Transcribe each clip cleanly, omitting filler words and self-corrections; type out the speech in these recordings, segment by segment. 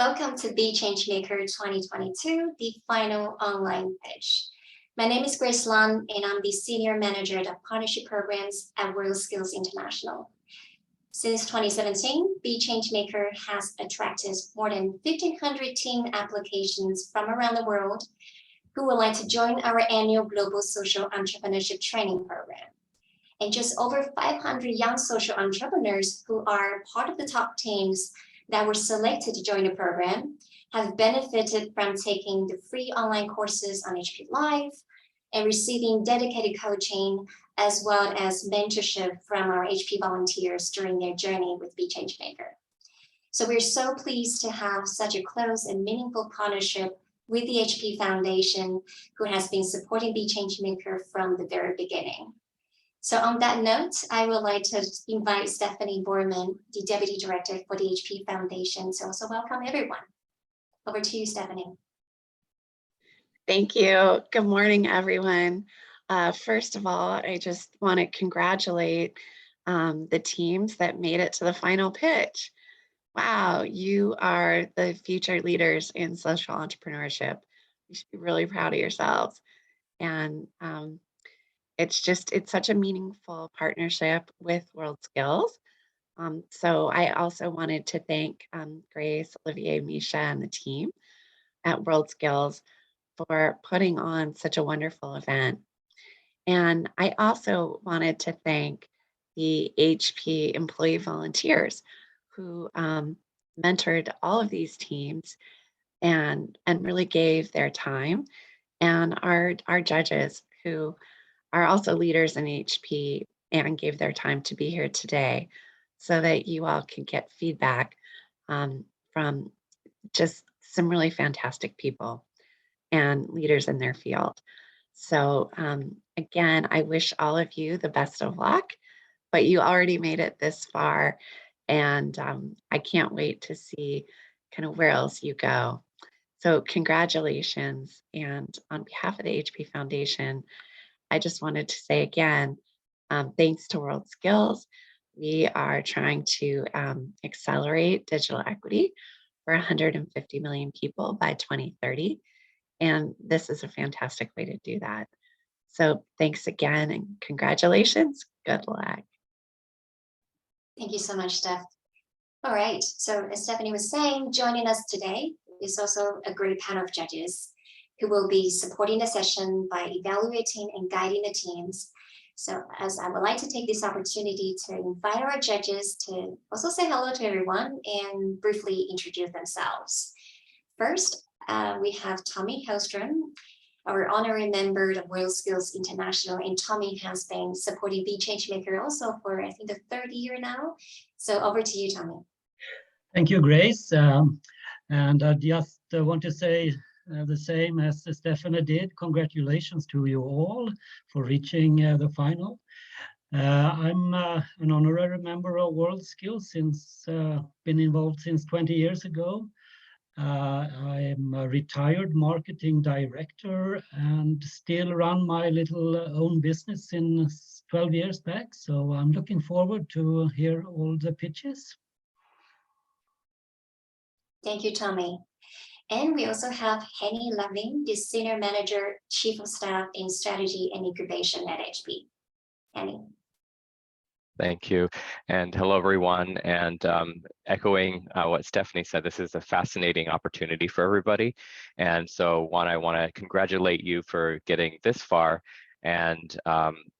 Welcome to BeChangeMaker 2022, the final online pitch. My name is Grace Lan, and I'm the Senior Manager of Partnership Programs at WorldSkills International. Since 2017, BeChangeMaker has attracted more than 1,500 team applications from around the world who would like to join our annual Global Social Entrepreneurship Training Program. And just over 500 young social entrepreneurs who are part of the top teams that were selected to join the program have benefited from taking the free online courses on HappyLife and receiving dedicated coaching as well as mentorship from our HP volunteers during their journey with BeChangeMaker. So we're so pleased to have such a close and meaningful partnership with the HP Foundation, who has been supporting BeChangeMaker from the very beginning. So on that note, I would like to invite Stephanie Borman, the Deputy Director for the HP Foundation, to also welcome everyone. Over to you, Stephanie. Thank you. Good morning, everyone. First of all, I just want to congratulate the teams that made it to the final pitch. Wow, you are the future leaders in social entrepreneurship. You should be really proud of yourselves. And it's such a meaningful partnership with WorldSkills. So I also wanted to thank Grace, Olivier, Misha, and the team at WorldSkills for putting on such a wonderful event. And I also wanted to thank the HP employee volunteers who mentored all of these teams and really gave their time, and our judges who are also leaders in HP and gave their time to be here today so that you all can get feedback from just some really fantastic people and leaders in their field. So again, I wish all of you the best of luck, but you already made it this far, and I can't wait to see kind of where else you go. So congratulations. And on behalf of the HP Foundation, I just wanted to say again, thanks to WorldSkills, we are trying to accelerate digital equity for 150 million people by 2030. And this is a fantastic way to do that. So thanks again and congratulations. Good luck. Thank you so much, Steph. All right, so as Stephanie was saying, joining us today is also a great panel of judges who will be supporting the session by evaluating and guiding the teams. So as I would like to take this opportunity to invite our judges to also say hello to everyone and briefly introduce themselves. First, we have Tommy Hellstrom, our honorary member of WorldSkills International, and Tommy has been supporting BeChangeMaker also for, I think, the third year now. So over to you, Tommy. Thank you, Grace. And I just want to say the same as Stephanie did. Congratulations to you all for reaching the final. I'm an honorary member of WorldSkills since been involved since 20 years ago. I'm a retired marketing director and still run my little own business since 12 years back. So I'm looking forward to hear all the pitches. Thank you, Tommy. And we also have Henny Loving, the Senior Manager, Chief of Staff in Strategy and Incubation at HP. Henny. Thank you. And hello, everyone. And echoing what Stephanie said, this is a fascinating opportunity for everybody. And so I want to congratulate you for getting this far, and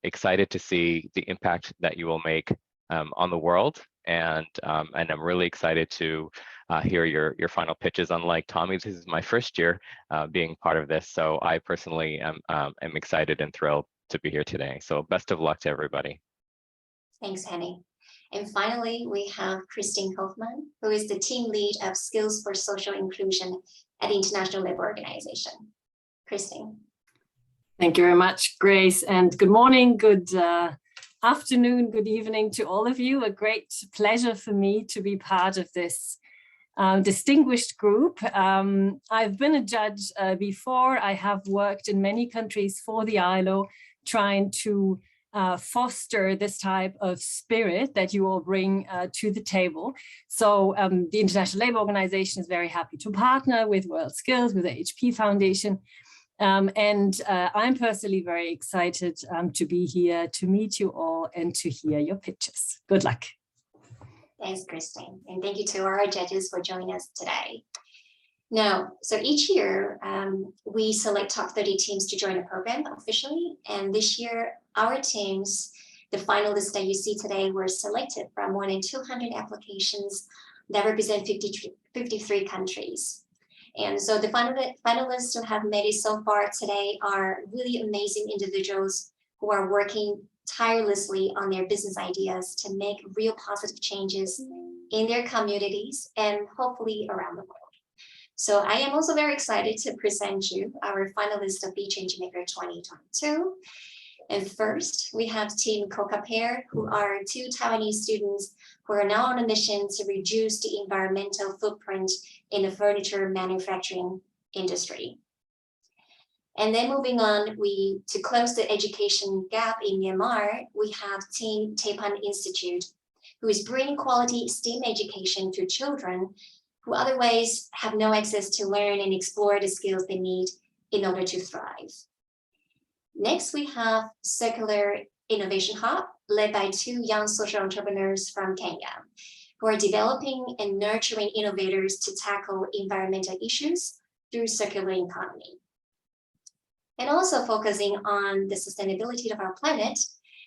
excited to see the impact that you will make on the world. And I'm really excited to hear your final pitches. Unlike Tommy, this is my first year being part of this. So I personally am excited and thrilled to be here today. So best of luck to everybody. Thanks, Henny. And finally, we have Christine Hoffman, who is the team lead of Skills for Social Inclusion at the International Labour Organization. Christine. Thank you very much, Grace, and good morning, good afternoon, good evening to all of you. A great pleasure for me to be part of this distinguished group. I've been a judge before. I have worked in many countries for the ILO, trying to foster this type of spirit that you all bring to the table. So the International Labour Organization is very happy to partner with WorldSkills, with the HP Foundation. And I'm personally very excited to be here, to meet you all and to hear your pitches. Good luck. Thanks, Christine. And thank you to our judges for joining us today. Now, so each year we select top 30 teams to join the program officially. And this year, our teams, the finalists that you see today, were selected from more than 200 applications that represent 53 countries. And so the finalists who have made it so far today are really amazing individuals who are working tirelessly on their business ideas to make real positive changes in their communities and hopefully around the world. So I am also very excited to present you our finalists of BeChangeMaker 2022. And first, we have Team CocaPair, who are 2 Taiwanese students who are now on a mission to reduce the environmental footprint in the furniture manufacturing industry. And then moving on, to close the education gap in Myanmar, we have Team Taipan Institute, who is bringing quality STEAM education to children who otherwise have no access to learn and explore the skills they need in order to thrive. Next, we have Circular Innovation Hub, led by 2 young social entrepreneurs from Kenya, who are developing and nurturing innovators to tackle environmental issues through circular economy. And also focusing on the sustainability of our planet,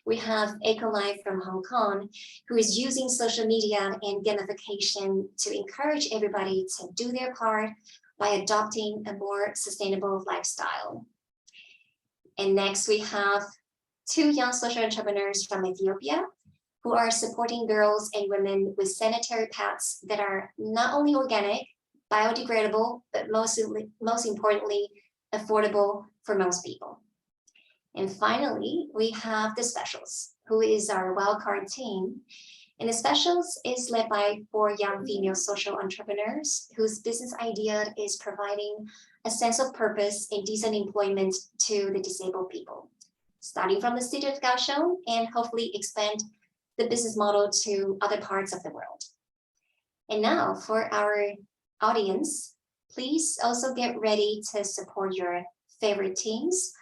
we have EcoLife from Hong Kong, who is using social media and gamification to encourage everybody to do their part by adopting a more sustainable lifestyle. And next, we have 2 young social entrepreneurs from Ethiopia who are supporting girls and women with sanitary pads that are not only organic, biodegradable, but most importantly, affordable for most people. And finally, we have the Specials, who is our wildcard team. And the Specials is led by 4 young female social entrepreneurs whose business idea is providing a sense of purpose and decent employment to the disabled people, starting from the city of Kaohsiung and hopefully expand the business model to other parts of the world. And now for our audience, please also get ready to support your favorite teams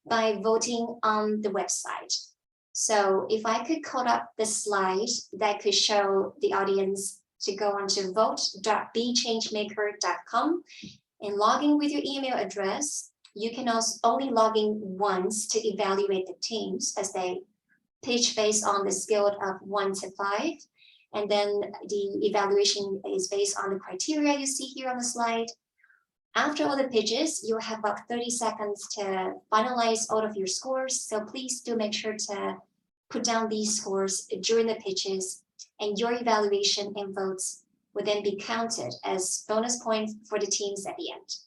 by voting on the website. So if I could code up the slide that could show the audience to go on to vote.becangemaker.com and log in with your email address. You can also only log in once to evaluate the teams as they pitch based on the scale of 1 to 5. And then the evaluation is based on the criteria you see here on the slide. After all the pitches, you'll have about 30 seconds to finalize all of your scores. So please do make sure to put down these scores during the pitches, and your evaluation and votes will then be counted as bonus points for the teams at the end.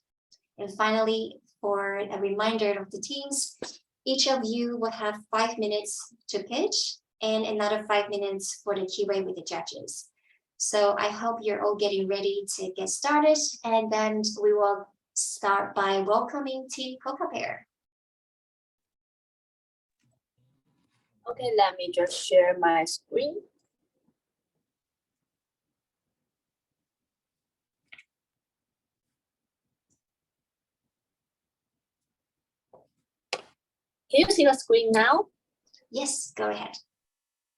And finally, for a reminder of the teams, each of you will have 5 minutes to pitch and another 5 minutes for the Q&A with the judges. So I hope you're all getting ready to get started, and then we will start by welcoming Team CocaPair. Okay, let me just share my screen. Can you see the screen now? Yes, go ahead.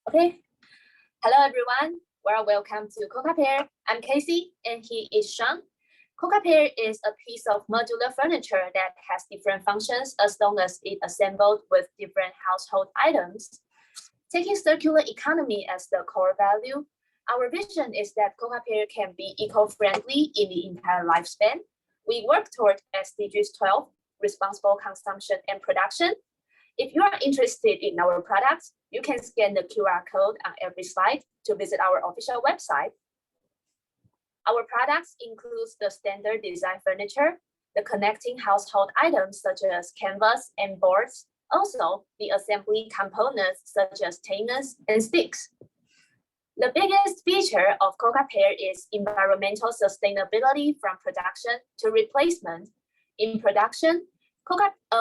Okay. Hello, everyone. Well, welcome to CocaPair. I'm Casey, and he is Sean. CocaPair is a piece of modular furniture that has different functions as long as it assembled with different household items. Taking circular economy as the core value, our vision is that CocaPair can be eco-friendly in the entire lifespan. We work toward SDGs 12, responsible consumption and production. If you are interested in our products, you can scan the QR code on every slide to visit our official website. Our products include the standard design furniture, the connecting household items such as canvas and boards, also the assembly components such as tenons and sticks. The biggest feature of CocaPair is environmental sustainability from production to replacement. In production,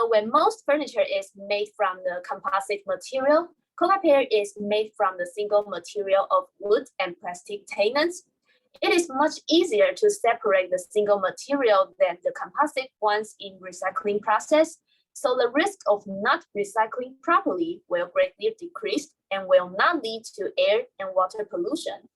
When most furniture is made from the composite material, CocaPair is made from the single material of wood and plastic tenons. It is much easier to separate the single material than the composite ones in recycling process, so the risk of not recycling properly will greatly decrease and will not lead to air and water pollution.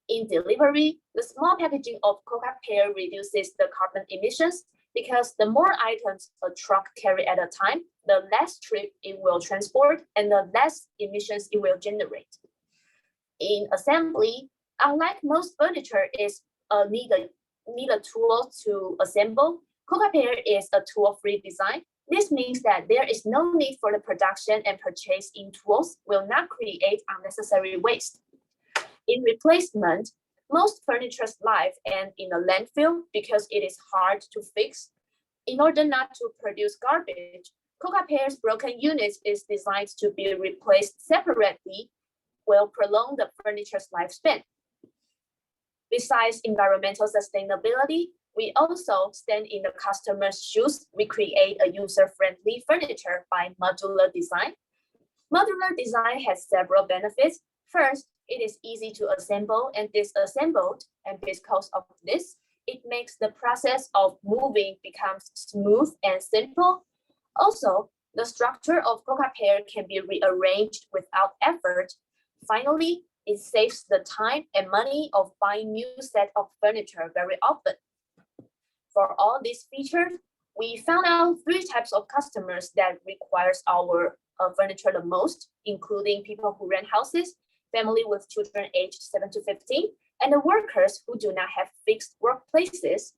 In delivery, the small packaging of CocaPair reduces the carbon emissions because the more items a truck carry at a time, the less trip it will transport and the less emissions it will generate. In assembly, unlike most furniture is need a tool to assemble, CocaPair is a tool-free design. This means that there is no need for the production and purchase in tools will not create unnecessary waste. In replacement, most furniture's life ends in a landfill because it is hard to fix. In order not to produce garbage, CocaPair's broken units is designed to be replaced separately, will prolong the furniture's lifespan. Besides environmental sustainability, we also stand in the customer's shoes. We create a user-friendly furniture by modular design. Modular design has several benefits. First, it is easy to assemble and disassemble, and because of this, it makes the process of moving becomes smooth and simple. Also, the structure of CocaPair can be rearranged without effort. Finally, it saves the time and money of buying new set of furniture very often. For all these features, we found out 3 types of customers that requires our furniture the most, including people who rent houses, family with children aged 7 to 15, and the workers who do not have fixed workplaces.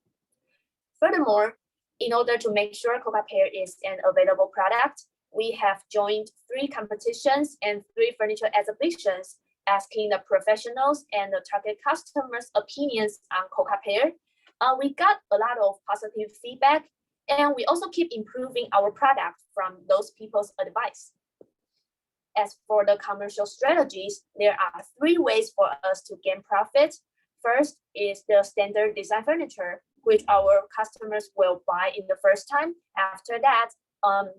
Furthermore, in order to make sure CocaPair is an available product, we have joined 3 competitions and 3 furniture exhibitions, asking the professionals and the target customers' opinions on CocaPair. We got a lot of positive feedback, and we also keep improving our product from those people's advice. As for the commercial strategies, there are 3 ways for us to gain profit. First is the standard design furniture, which our customers will buy in the first time. After that,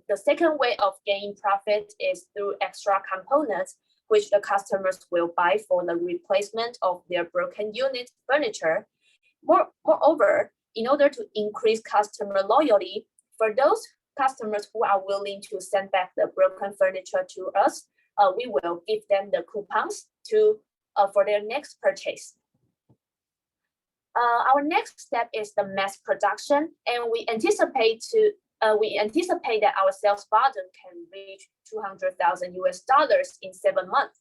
the second way of gaining profit is through extra components, which the customers will buy for the replacement of their broken unit furniture. Moreover, in order to increase customer loyalty, for those customers who are willing to send back the broken furniture to us, we will give them the coupons for their next purchase. Our next step is the mass production, and we anticipate that our sales volume can reach $200,000 in 7 months.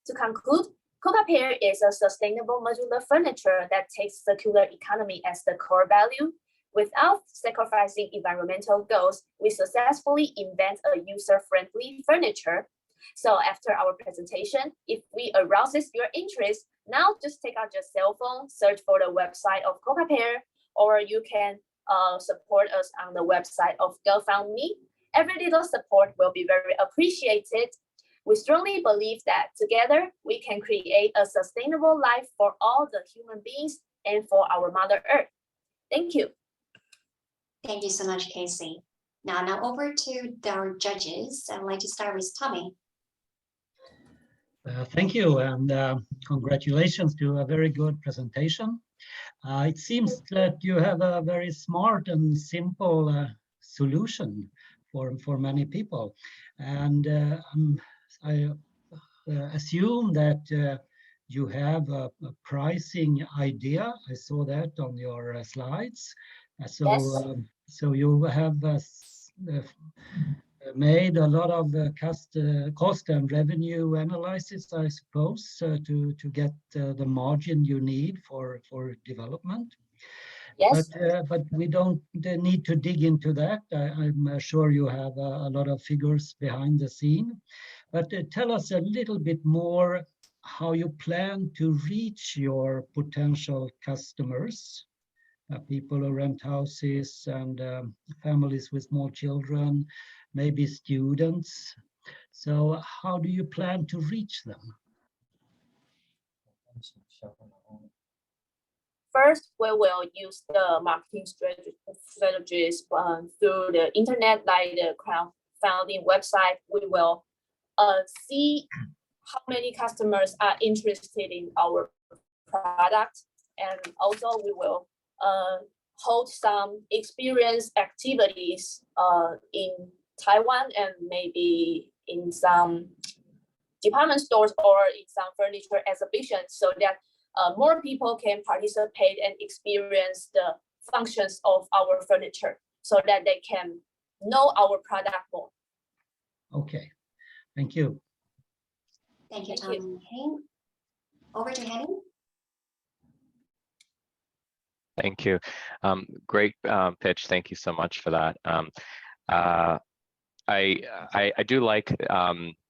To conclude, CocaPair is a sustainable modular furniture that takes circular economy as the core value. Without sacrificing environmental goals, we successfully invent a user-friendly furniture. So after our presentation, if we arouses your interest, now just take out your cell phone, search for the website of CocaPair, or you can support us on the website of GoFundMe. Every little support will be very appreciated. We strongly believe that together we can create a sustainable life for all the human beings and for our Mother Earth. Thank you. Thank you so much, Casey. Now over to our judges. I'd like to start with Tommy. Thank you, and congratulations to a very good presentation. It seems that you have a very smart and simple solution for many people, and I assume that you have a pricing idea. I saw that on your slides. Yes. So you have made a lot of cost and revenue analysis, I suppose, to get the margin you need for development. Yes. But we don't need to dig into that. I'm sure you have a lot of figures behind the scene. But tell us a little bit more how you plan to reach your potential customers, people who rent houses and families with small children, maybe students. So how do you plan to reach them? First, we will use the marketing strategies through the internet, like the crowdfunding website. We will see how many customers are interested in our product, and also we will hold some experience activities in Taiwan and maybe in some department stores or in some furniture exhibitions, so that more people can participate and experience the functions of our furniture, so that they can know our product more. Okay, thank you. Thank you, Thank Tom and Henning. Over to Henning. Thank you. Great pitch. Thank you so much for that. I do like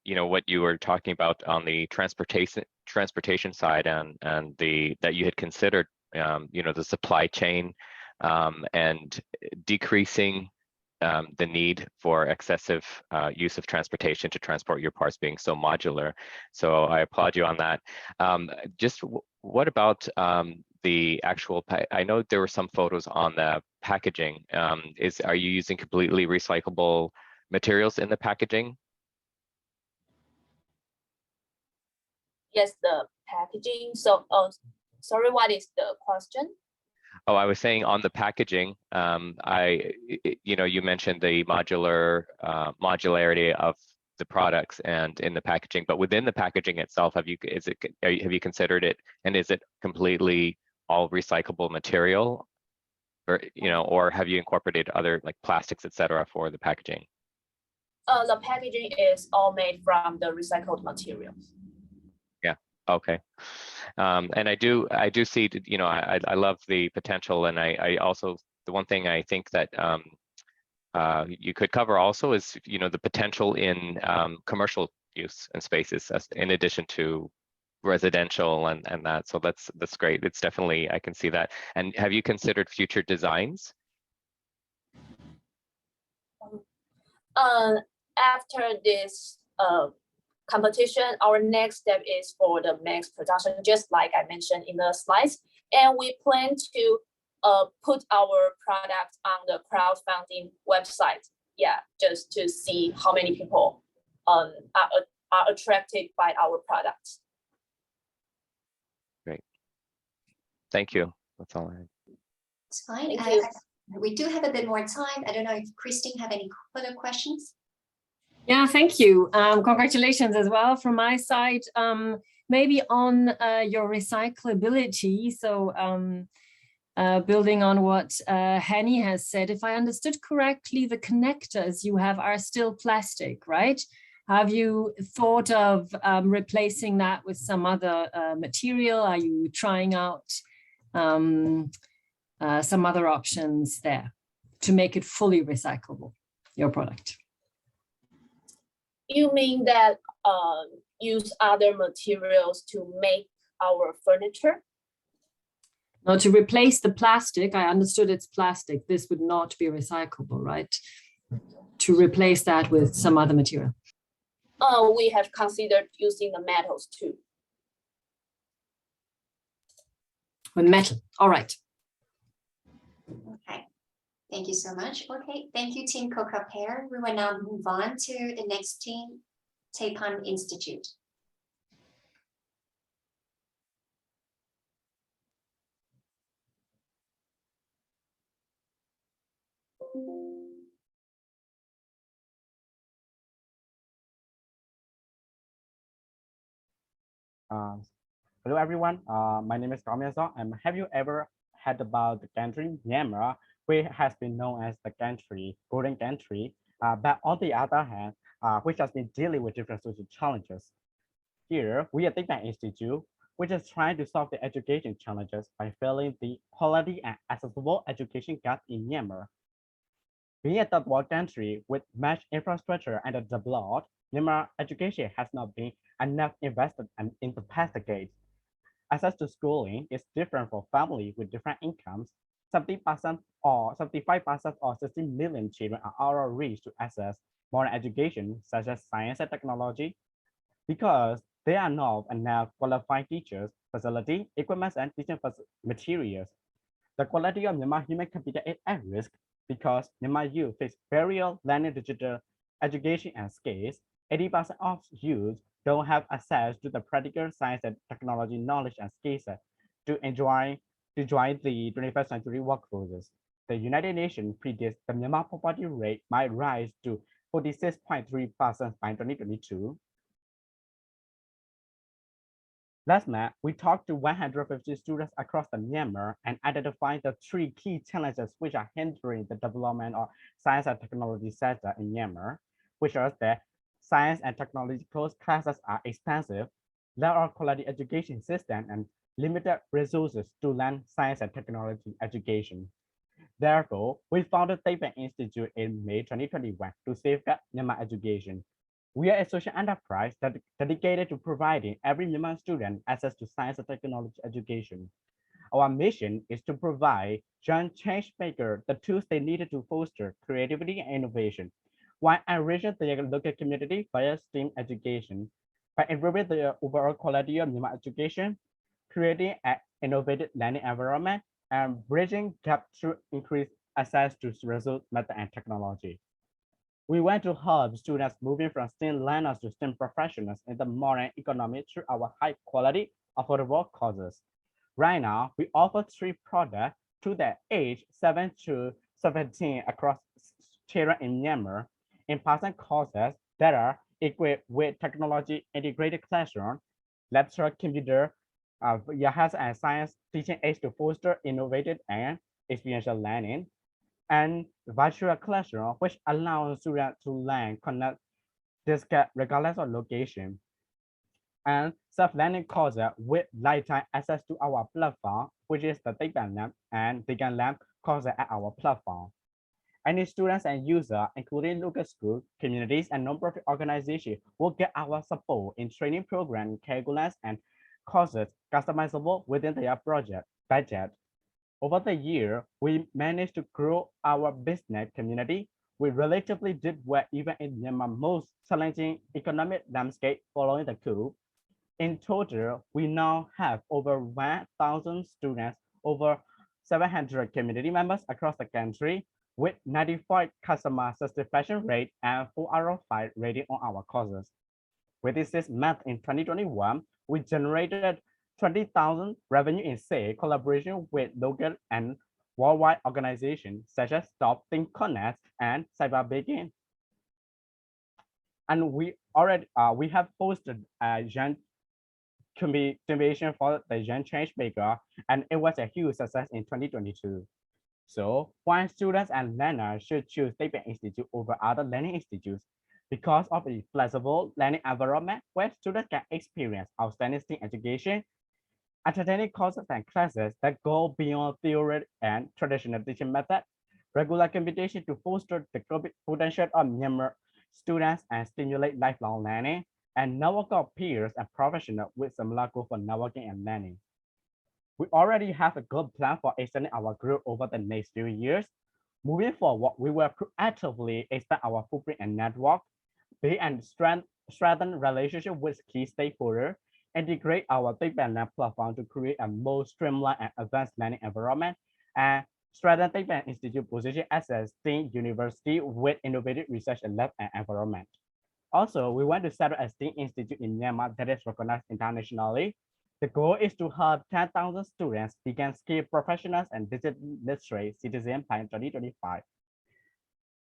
what you were talking about on the transportation side, and that you had considered the supply chain and decreasing the need for excessive use of transportation to transport your parts, being so modular. So I applaud you on that. Just what about the actual, I know there were some photos on the packaging. Are you using completely recyclable materials in the packaging? Yes, the packaging. So, sorry, what is the question? Oh, I was saying on the packaging, you mentioned the modularity of the products and in the packaging, but within the packaging itself, have you considered it, and is it completely all recyclable material, or have you incorporated other like plastics, etc., for the packaging? The packaging is all made from the recycled materials. Yeah. Okay. And I do see, I love the potential, and I also, the one thing I think that you could cover also is, the potential in commercial use and spaces, in addition to residential and that. So that's great. It's definitely, I can see that. And have you considered future designs? After this competition, our next step is for the mass production, just like I mentioned in the slides. And we plan to put our product on the crowdfunding website. Yeah, just to see how many people are attracted by our products. Great. Thank you. That's all I have. It's fine. Thank you. We do have a bit more time. I don't know if Christine have any further questions. Yeah, thank you. Congratulations as well from my side. Maybe on your recyclability. So building on what Henny has said, if I understood correctly, the connectors you have are still plastic, right? Have you thought of replacing that with some other material? Are you trying out some other options there to make it fully recyclable, your product? You mean that use other materials to make our furniture? No, to replace the plastic, I understood it's plastic. This would not be recyclable, right? To replace that with some other material. We have considered using the metals too. With metal, all right. Okay. Thank you so much. Okay, thank you, Team CocaPair. We will now move on to the next team, Taipan Institute. Hello everyone, my name is Gomyeso, and have you ever heard about the country Myanmar, which has been known as the country, golden country, but on the other hand, which has been dealing with different social challenges. Here, we at Taipan Institute, which is trying to solve the education challenges by filling the quality and accessible education gap in Myanmar. Being a third world country with much infrastructure and developed, Myanmar education has not been enough invested in the past decades. Access to schooling is different for families with different incomes. 70% or 75% or 16 million children are out of reach to access modern education, such as science and technology. Because there are not enough qualified teachers, facility, equipment, and teaching materials. The quality of Myanmar human capital is at risk because Myanmar youth face various learning digital education and skills. 80% of youth don't have access to the practical science and technology knowledge and skills to join the 21st century workforces. The United Nations predicts the Myanmar poverty rate might rise to 46.3% by 2022. Last month, we talked to 150 students across the Myanmar and identified the 3 key challenges which are hindering the development of science and technology sector in Myanmar, which are that science and technological classes are expensive, lack of quality education system, and limited resources to learn science and technology education. Therefore, we founded Taipan Institute in May 2021 to safeguard Myanmar education. We are a social enterprise dedicated to providing every Myanmar student access to science and technology education. Our mission is to provide young change makers the tools they needed to foster creativity and innovation, while enriching their local community via STEAM education. By improving the overall quality of Myanmar education, creating an innovative learning environment, and bridging gaps through increased access to resource, method, and technology. We want to help students moving from STEM learners to STEM professionals in the modern economy through our high quality, affordable courses. Right now, we offer 3 products to the age 7 to 17 across children in Myanmar in-person courses that are equipped with technology integrated classroom, laptop computer, Yahas and science teaching aids to foster innovative and experiential learning, and virtual classroom, which allows students to learn, connect, discuss regardless of location, and self-learning courses with lifetime access to our platform, which is the Taipan Lab and Vegan Lab courses at our platform. Any students and users, including local schools, communities, and nonprofit organizations, will get our support in training programs, curriculums, and courses customizable within their project budget. Over the year, we managed to grow our business community. We relatively did well even in Myanmar's most challenging economic landscape following the coup. In total, we now have over 1,000 students, over 700 community members across the country, with 95 customer satisfaction rate and 4 out of 5 rating on our courses. Within 6 months in 2021, we generated 20,000 revenue in sales collaboration with local and worldwide organizations such as Stop Think Connect and Cyber Begin. And we have hosted a young convention for the Young Change Maker, and it was a huge success in 2022. So why students and learners should choose Taipan Institute over other learning institutes? Because of the flexible learning environment where students can experience outstanding STEM education, attending courses and classes that go beyond theory and traditional teaching methods, regular computation to foster the potential of Myanmar students and stimulate lifelong learning, and network of peers and professionals with similar goals for networking and learning. We already have a good plan for extending our group over the next few years. Moving forward, we will proactively expand our footprint and network, build and strengthen relationships with key stakeholders, integrate our Taipan Lab platform to create a more streamlined and advanced learning environment, and strengthen Taipan Institute position as a STEAM university with innovative research and lab and environment. Also, we want to set up a STEAM institute in Myanmar that is recognized internationally. The goal is to help 10,000 students become skilled professionals and digital literate citizens by 2025.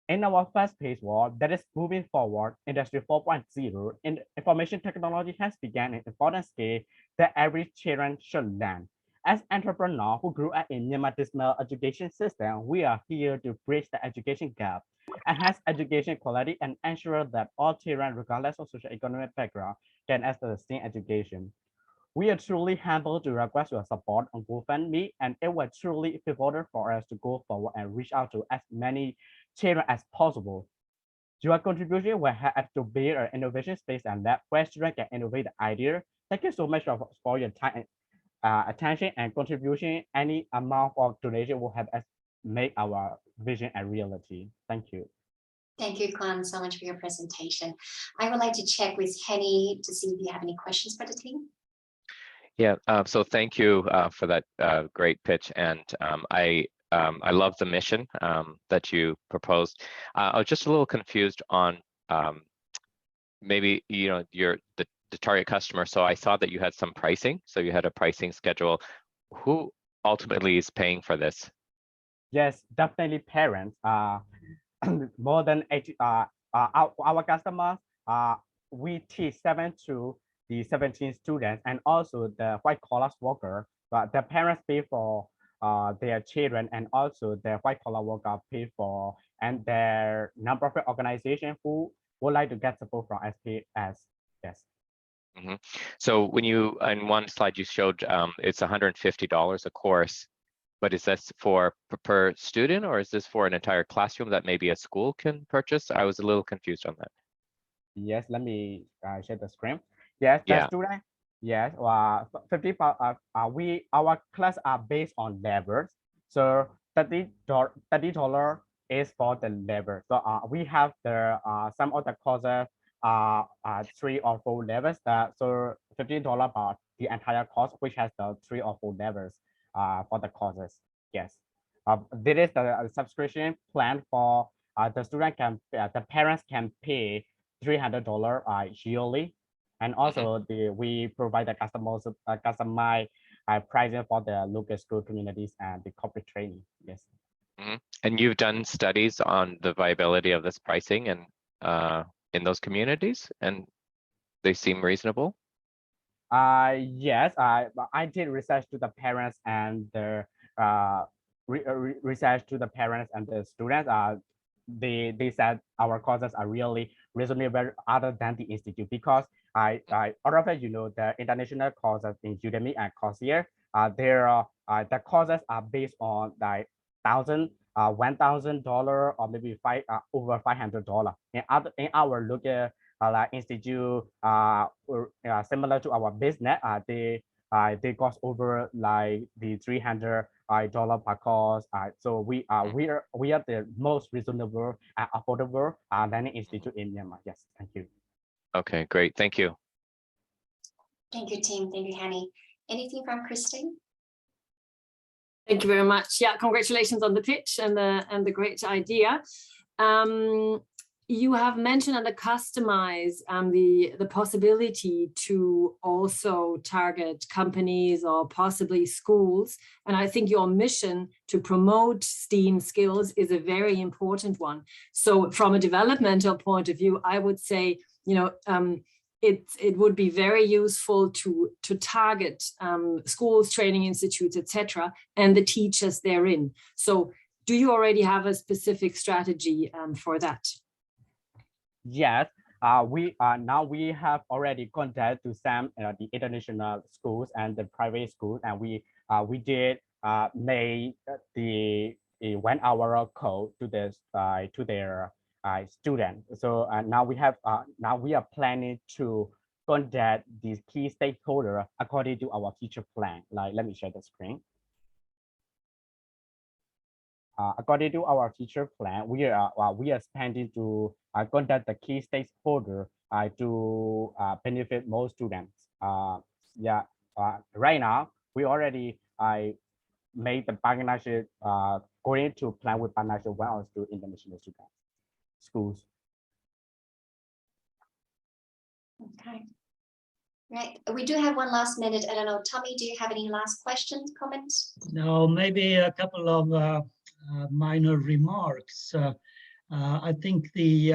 In our fast-paced world that is moving forward, Industry 4.0, information technology has begun an important scale that every children should learn. As entrepreneurs who grew up in Myanmar's dismal education system, we are here to bridge the education gap, enhance education quality, and ensure that all children, regardless of socioeconomic background, can access STEM education. We are truly humbled to request your support on GoFundMe, and it was truly pivotal for us to go forward and reach out to as many children as possible. Your contribution will help to build an innovation space and lab where students can innovate the idea. Thank you so much for your time, attention, and contribution. Any amount of donation will help us make our vision a reality. Thank you. Thank you, Kwan, so much for your presentation. I would like to check with Henny to see if you have any questions for the team. Yeah, so thank you for that great pitch, and I love the mission that you proposed. I was just a little confused on maybe the target customer. So I saw that you had some pricing, so you had a pricing schedule. Who ultimately is paying for this? Yes, definitely parents. More than 80. Our customers. We teach 7 to the 17 students, and also the white collar worker. But the parents pay for their children, and also the white collar worker pay for, and their nonprofit organization who would like to get support from SPS. Yes. Mm-hmm. So when you, in one slide you showed it's $150 a course, but is this for per student, or is this for an entire classroom that maybe a school can purchase? I was a little confused on that. Yes, let me share the screen. Yes, the Yeah. student. Yes, 50. Our class are based on levels. So $30 is for the level. So we have the some of the courses 3 or 4 levels. So $15 about the entire course, which has the 3 or 4 levels for the courses. Yes. This is the subscription plan for the student can the parents can pay $300 yearly, and also we provide the customized pricing for the local school communities and the corporate training. Yes. Mm-hmm. And you've done studies on the viability of this pricing and in those communities, and they seem reasonable. Yes, I did research to the parents and the research to the parents and the students. They said our courses are really reasonable other than the institute, because all of it, the international courses in Udemy and Coursera, the courses are based on like $1,000 or maybe over $500. In our local like institute similar to our business, they cost over like the $300 per course. So we are the most reasonable affordable learning institute in Myanmar. Yes, thank you. Okay, great, thank you. Thank you, Tim. Thank you, Hanny. Anything from Christine? Thank you very much. Yeah, congratulations on the pitch and the great idea. You have mentioned under customize the possibility to also target companies or possibly schools. And I think your mission to promote STEAM skills is a very important one. So from a developmental point of view, I would say, it would be very useful to target schools, training institutes, etc., and the teachers therein. So do you already have a specific strategy for that? Yes, we have already contacted to some the international schools and the private schools, and we did make the 1 hour code to their students. So now we are planning to contact these key stakeholders according to our future plan. Like, let me share the screen. According to our future plan, we are spending to contact the key stakeholder to benefit more students. Right now we already made the partnership, going to plan with partnership with our international students schools. Okay. Right. We do have one last minute. I don't know, Tommy, do you have any last questions, comments? No, maybe a couple of minor remarks. I think the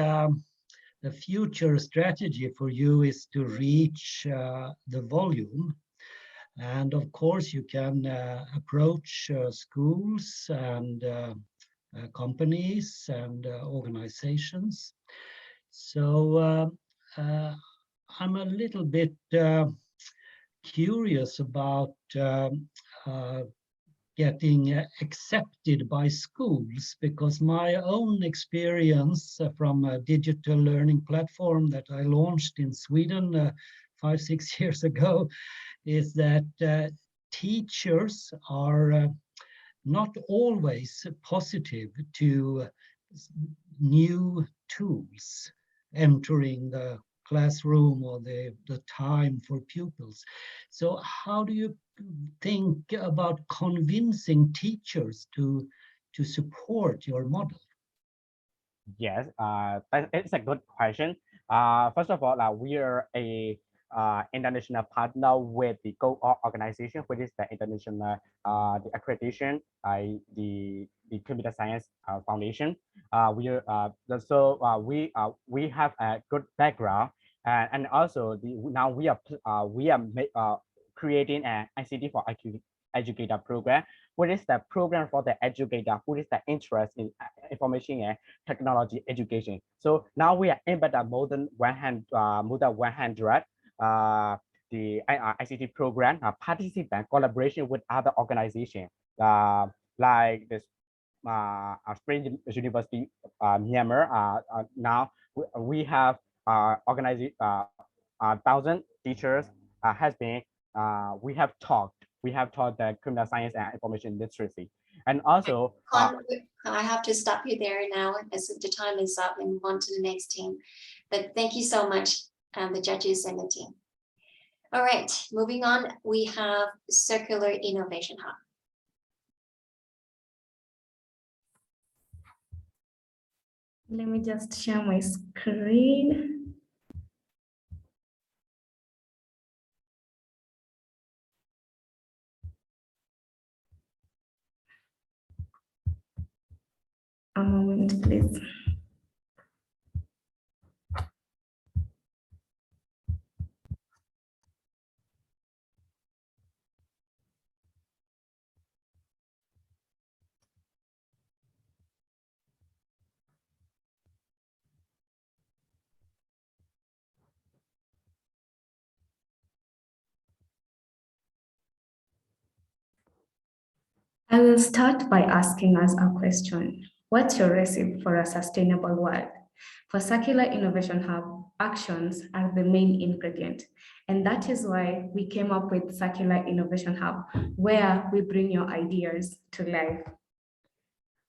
future strategy for you is to reach the volume. And of course, you can approach schools and companies and organizations. So I'm a little bit curious about getting accepted by schools, because my own experience from a digital learning platform that I launched in Sweden 5-6 years ago is that teachers are not always positive to new tools entering the classroom or the time for pupils. So how do you think about convincing teachers to support your model? Yes, it's a good question. First of all, we are a international partner with the organization, which is the international the accreditation, the Computer Science Foundation. We have a good background, and also now we are creating an ICT for educator program. What is the program for the educator who is the interest in information and technology education? So now we are embedded more than 100 the ICT program participant collaboration with other organizations like this Spring University Myanmar. Now we have organized 1,000 teachers has been we have taught the computer science and information literacy, and also I have to stop you there now as the time is up and move on to the next team. But thank you so much, the judges and the team. All right, moving on, we have Circular Innovation Hub. Let me just share my screen. A moment, please. I will start by asking us a question. What's your recipe for a sustainable world? For Circular Innovation Hub, actions are the main ingredient. And that is why we came up with Circular Innovation Hub, where we bring your ideas to life.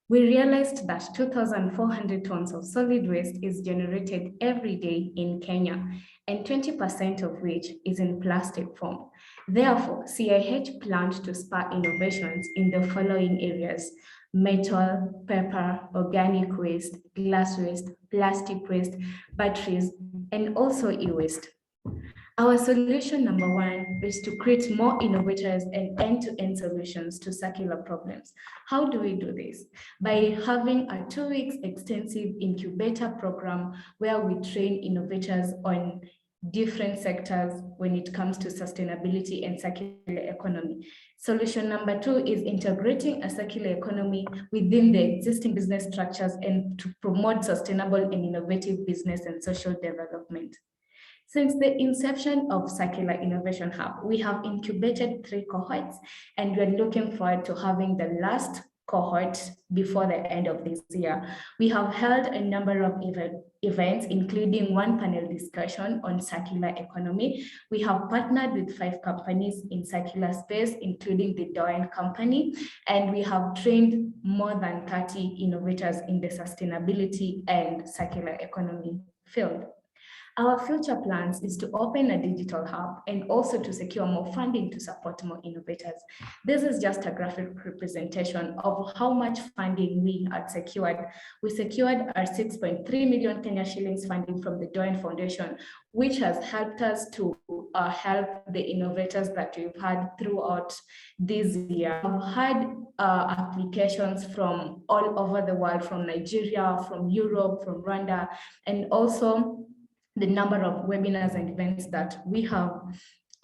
We realized that 2,400 tons of solid waste is generated every day in Kenya, and 20% of which is in plastic form. Therefore, CIH planned to spur innovations in the following areas: metal, paper, organic waste, glass waste, plastic waste, batteries, and also e-waste. Our solution number one is to create more innovators and end-to-end solutions to circular problems. How do we do this? By having a 2 weeks extensive incubator program where we train innovators on different sectors when it comes to sustainability and circular economy. Solution number two is integrating a circular economy within the existing business structures and to promote sustainable and innovative business and social development. Since the inception of Circular Innovation Hub, we have incubated 3 cohorts, and we're looking forward to having the last cohort before the end of this year. We have held a number of events, including 1 panel discussion on circular economy. We have partnered with 5 companies in circular space, including the Doyen company, and we have trained more than 30 innovators in the sustainability and circular economy field. Our future plans is to open a digital hub and also to secure more funding to support more innovators. This is just a graphic representation of how much funding we had secured. We secured our 6.3 million Kenya shillings funding from the Doyen Foundation, which has helped us to help the innovators that we've had throughout this year. We've had applications from all over the world, from Nigeria, from Europe, from Rwanda, and also the number of webinars and events that we have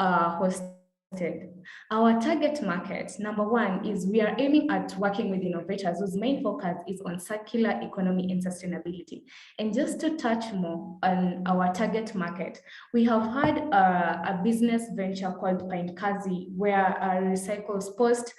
hosted. Our target market, number one, is we are aiming at working with innovators whose main focus is on circular economy and sustainability. And just to touch more on our target market, we have had a business venture called Pinekazi, where recycles post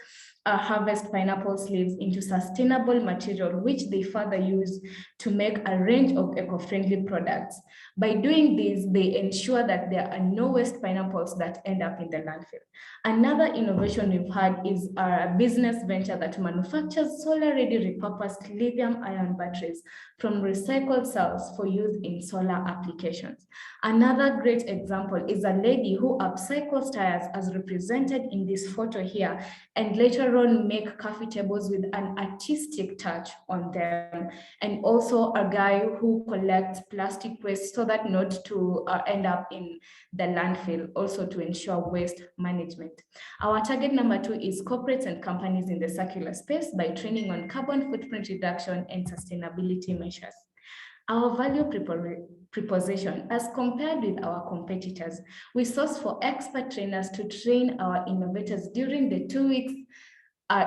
harvest pineapple leaves into sustainable material, which they further use to make a range of eco-friendly products. By doing this, they ensure that there are no waste pineapples that end up in the landfill. Another innovation we've had is a business venture that manufactures solar-ready repurposed lithium-ion batteries from recycled cells for use in solar applications. Another great example is a lady who upcycles tires as represented in this photo here, and later on make coffee tables with an artistic touch on them. And also a guy who collects plastic waste so that not to end up in the landfill, also to ensure waste management. Our target number 2 is corporates and companies in the circular space by training on carbon footprint reduction and sustainability measures. Our value proposition, as compared with our competitors, we source for expert trainers to train our innovators during the 2 weeks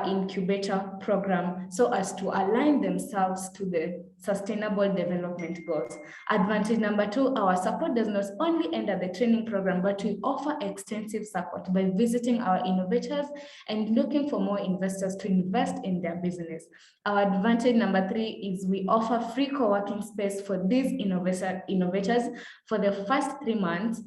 incubator program so as to align themselves to the sustainable development goals. Advantage number 2, our support does not only end at the training program, but we offer extensive support by visiting our innovators and looking for more investors to invest in their business. Our advantage number 3 is we offer free co-working space for these innovators for the first 3 months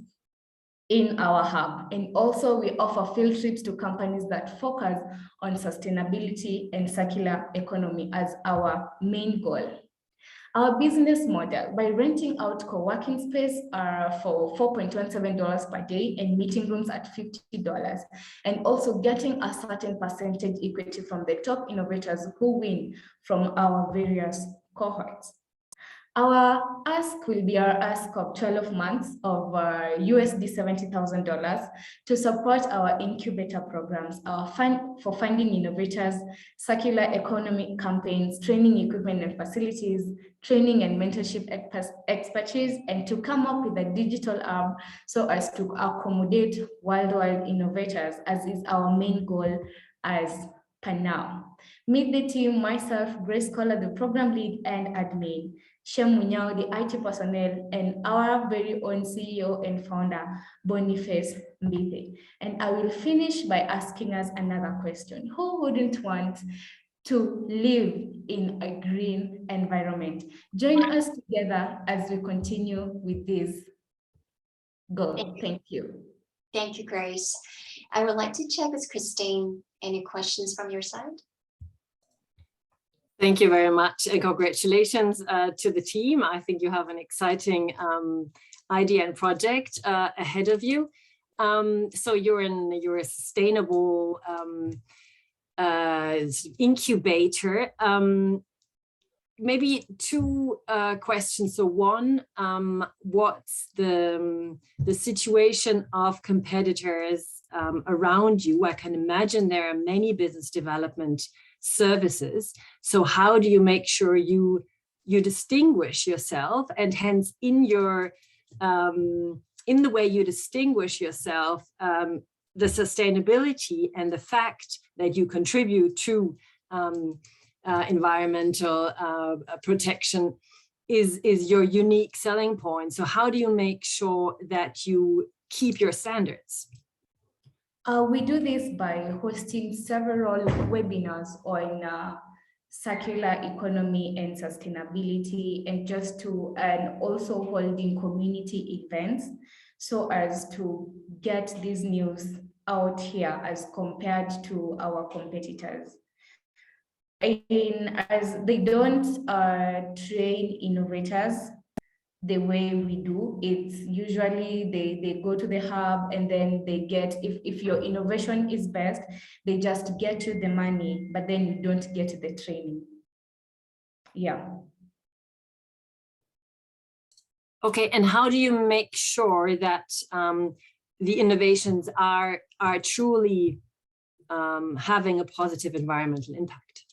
in our hub. And also we offer field trips to companies that focus on sustainability and circular economy as our main goal. Our business model, by renting out co-working space for $4.17 per day and meeting rooms at $50, and also getting a certain percentage equity from the top innovators who win from our various cohorts. Our ask will be our ask of 12 months of USD $70,000 to support our incubator programs, for funding innovators, circular economy campaigns, training equipment and facilities, training and mentorship expertise, and to come up with a digital arm so as to accommodate worldwide innovators, as is our main goal as per now. Meet the team, myself, Grace Collar, the program lead and admin, Shem Munyao, the IT personnel, and our very own CEO and founder, Boniface Mbithe. And I will finish by asking us another question. Who wouldn't want to live in a green environment? Join us together as we continue with this goal. Thank you. Thank you, Grace. I would like to check with Christine. Any questions from your side? Thank you very much, and congratulations to the team. I think you have an exciting idea and project ahead of you. So you're a sustainable incubator. Maybe 2 questions. So one, what's the situation of competitors around you? I can imagine there are many business development services. So how do you make sure you distinguish yourself, and hence in your in the way you distinguish yourself, the sustainability and the fact that you contribute to environmental protection is your unique selling point. So how do you make sure that you keep your standards? We do this by hosting several webinars on circular economy and sustainability, and also holding community events so as to get this news out here as compared to our competitors. As they don't train innovators the way we do, it's usually they go to the hub and then they get, if your innovation is best, they just get you the money, but then you don't get the training. Yeah. Okay, and how do you make sure that the innovations are truly having a positive environmental impact?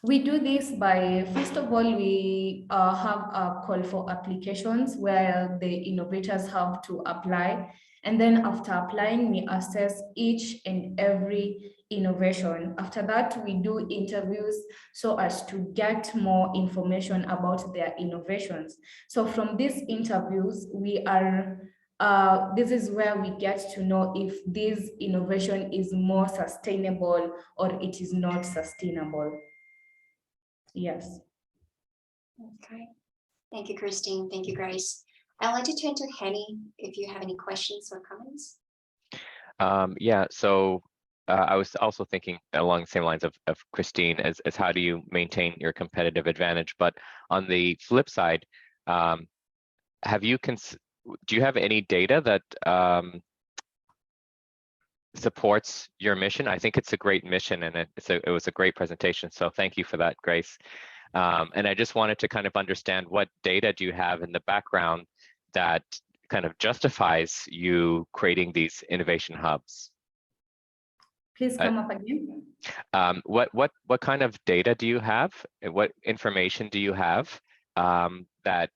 We do this by, first of all, we have a call for applications where the innovators have to apply. And then after applying, we assess each and every innovation. After that, we do interviews so as to get more information about their innovations. So from these interviews, we are this is where we get to know if this innovation is more sustainable or it is not sustainable. Yes. Okay. Thank you, Christine. Thank you, Grace. I'd like to turn to Henny if you have any questions or comments. Yeah, so I was also thinking along the same lines of Christine as how do you maintain your competitive advantage? But on the flip side, do you have any data that supports your mission? I think it's a great mission, and it was a great presentation. So thank you for that, Grace. And I just wanted to kind of understand, what data do you have in the background that kind of justifies you creating these innovation hubs? Please come up again. What kind of data do you have? What information do you have that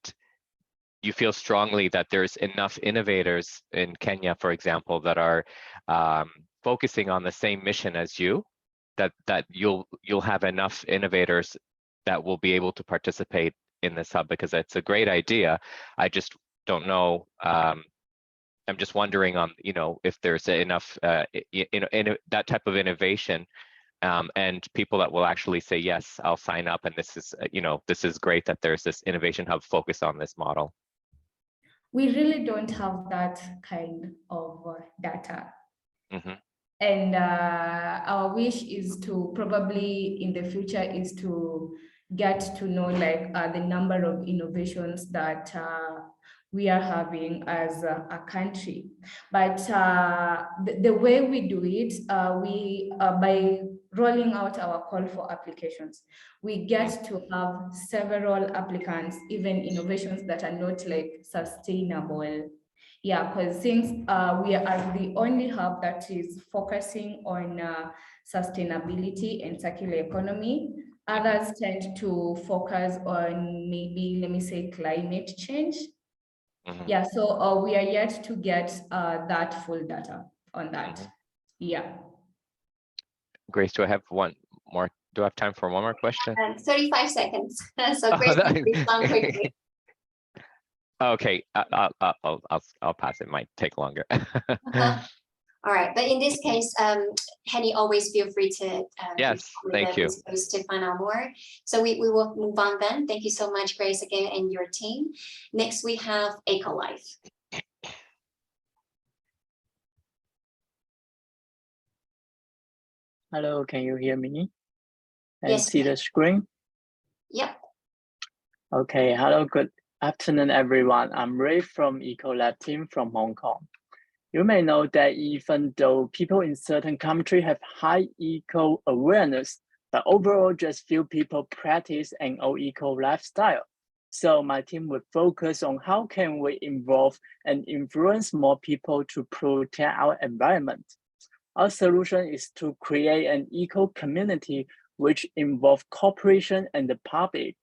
you feel strongly that there's enough innovators in Kenya, for example, that are focusing on the same mission as you, that you'll have enough innovators that will be able to participate in this hub? Because it's a great idea. I just don't know. I'm just wondering on, if there's enough, that type of innovation, and people that will actually say, yes, I'll sign up, and this is great that there's this innovation hub focused on this model. We really don't have that kind of data. Mm-hmm. And our wish is to probably in the future is to get to know like the number of innovations that we are having as a country. But the way we do it, we by rolling out our call for applications, we get to have several applicants, even innovations that are not like sustainable. Yeah, because since we are the only hub that is focusing on sustainability and circular economy, others tend to focus on maybe, let me say, climate change. Mm-hmm. Yeah, so we are yet to get that full data on that. Mm-hmm. Yeah. Grace, do I have one more? Do I have time for one more question? 35 seconds. So Grace, respond quickly. Okay, I'll pass. It might take longer. All right, but in this case, Henny, always feel free to yes, thank you. To find out more. So we will move on then. Thank you so much, Grace, again, and your team. Next, we have EcoLife. Hello, can you hear me? And Yes, see the screen? Yep. Okay, hello, good afternoon, everyone. I'm Ray from EcoLife team from Hong Kong. You may know that even though people in certain countries have high eco awareness, but overall just few people practice an old eco lifestyle. So my team will focus on how can we involve and influence more people to protect our environment. Our solution is to create an eco community which involves cooperation and the public.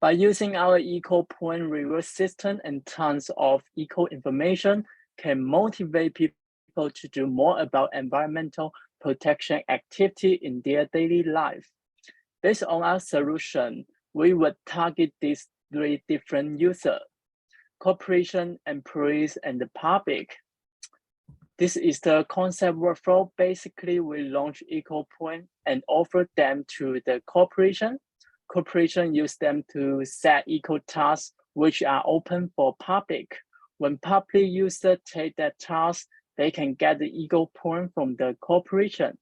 By using our eco point reward system and tons of eco information can motivate people to do more about environmental protection activity in their daily life. Based on our solution, we would target these three different users: corporation, employees, and the public. This is the concept workflow. Basically, we launch EcoPoint and offer them to the corporation. Corporation use them to set eco tasks which are open for public. When public users take that task, they can get the EcoPoint from the corporation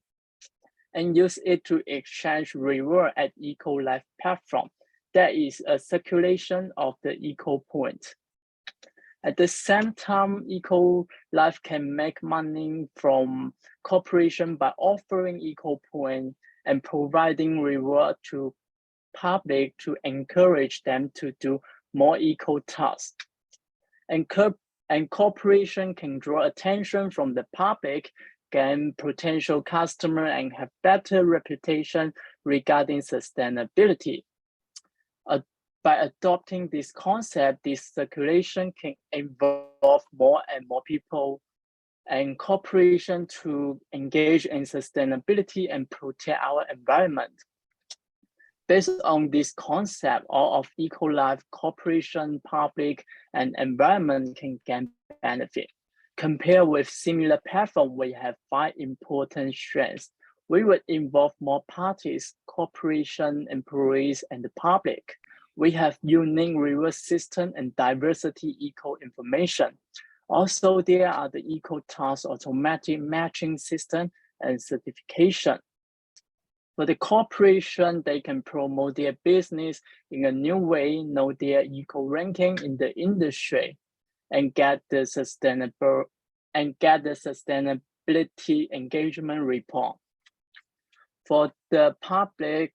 and use it to exchange reward at EcoLife platform. That is a circulation of the EcoPoint. At the same time, EcoLife can make money from corporation by offering EcoPoint and providing reward to public to encourage them to do more eco tasks. And corporation can draw attention from the public, gain potential customer, and have better reputation regarding sustainability. By adopting this concept, this circulation can involve more and more people and corporation to engage in sustainability and protect our environment. Based on this concept, all of EcoLife, corporation, public, and environment can gain benefit. Compared with similar platform, we have 5 important strengths. We would involve more parties, corporation, employees, and the public. We have unique reward system and diversity eco information. Also, there are the eco task automatic matching system and certification. For the corporation, they can promote their business in a new way, know their eco ranking in the industry, and get the sustainability engagement report. For the public,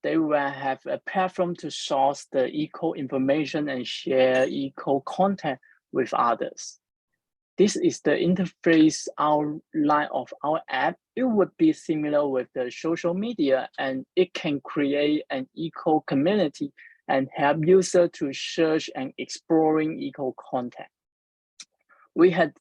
they will have a platform to source the eco information and share eco content with others. This is the interface outline of our app. It would be similar with the social media, and it can create an eco community and help users to search and exploring eco content. We had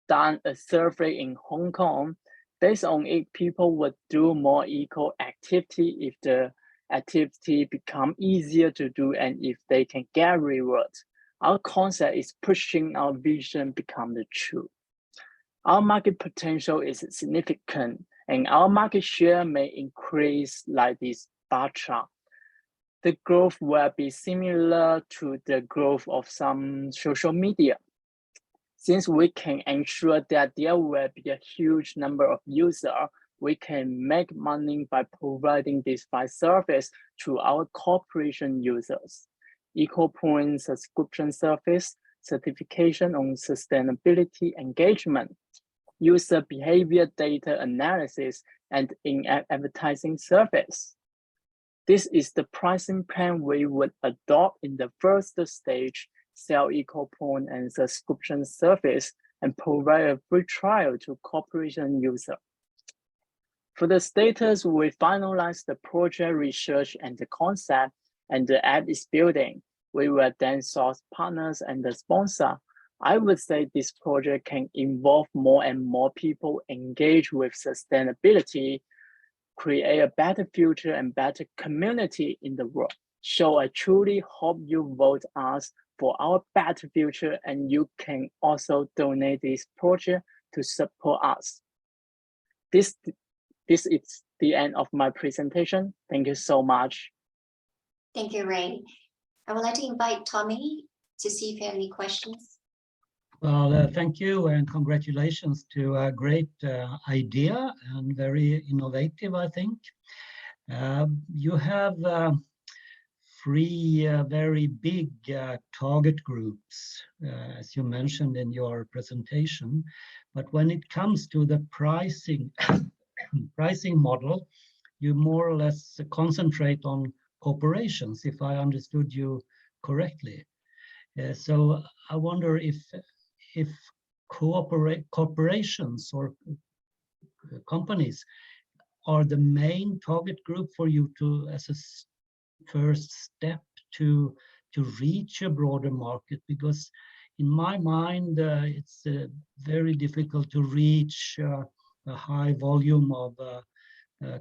done a survey in Hong Kong. Based on it, people would do more eco activity if the activity become easier to do and if they can get rewards. Our concept is pushing our vision become the truth. Our market potential is significant and our market share may increase like this bar chart. The growth will be similar to the growth of some social media. Since we can ensure that there will be a huge number of users, we can make money by providing this service to our corporation users. EcoPoint subscription service, certification on sustainability engagement, user behavior data analysis, and in-app advertising service. This is the pricing plan we would adopt in the first stage, sell EcoPoint and subscription service, and provide a free trial to corporation users. For the status, we finalized the project research and the concept, and the app is building. We will then source partners and the sponsor. I would say this project can involve more and more people engaged with sustainability, create a better future and better community in the world. So I truly hope you vote us for our better future, and you can also donate this project to support us. This is the end of my presentation. Thank you so much. Thank you, Ray. I would like to invite Tommy to see if you have any questions. Well, thank you and congratulations to a great idea and very innovative, I think. You have 3 very big target groups, as you mentioned in your presentation. But when it comes to the pricing model, you more or less concentrate on corporations, if I understood you correctly. So I wonder if corporations or companies are the main target group for you to, as a first step to reach a broader market, because in my mind it's very difficult to reach a high volume of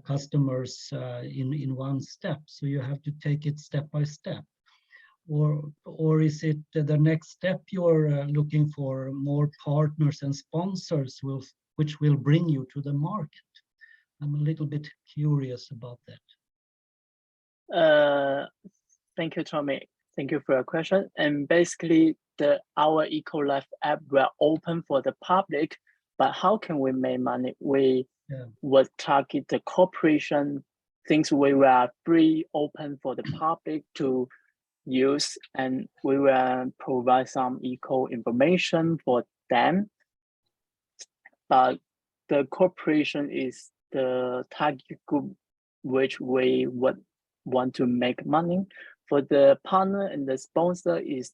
customers in one step. So you have to take it step by step. Or is it the next step you're looking for more partners and sponsors which will bring you to the market? I'm a little bit curious about that. Thank you, Tommy. Thank you for your question. And basically, our EcoLife app will open for the public, but how can we make money? We will target the corporation, things we will free open for the public to use, and we will provide some eco information for them. But the corporation is the target group which we would want to make money. For the partner and the sponsor is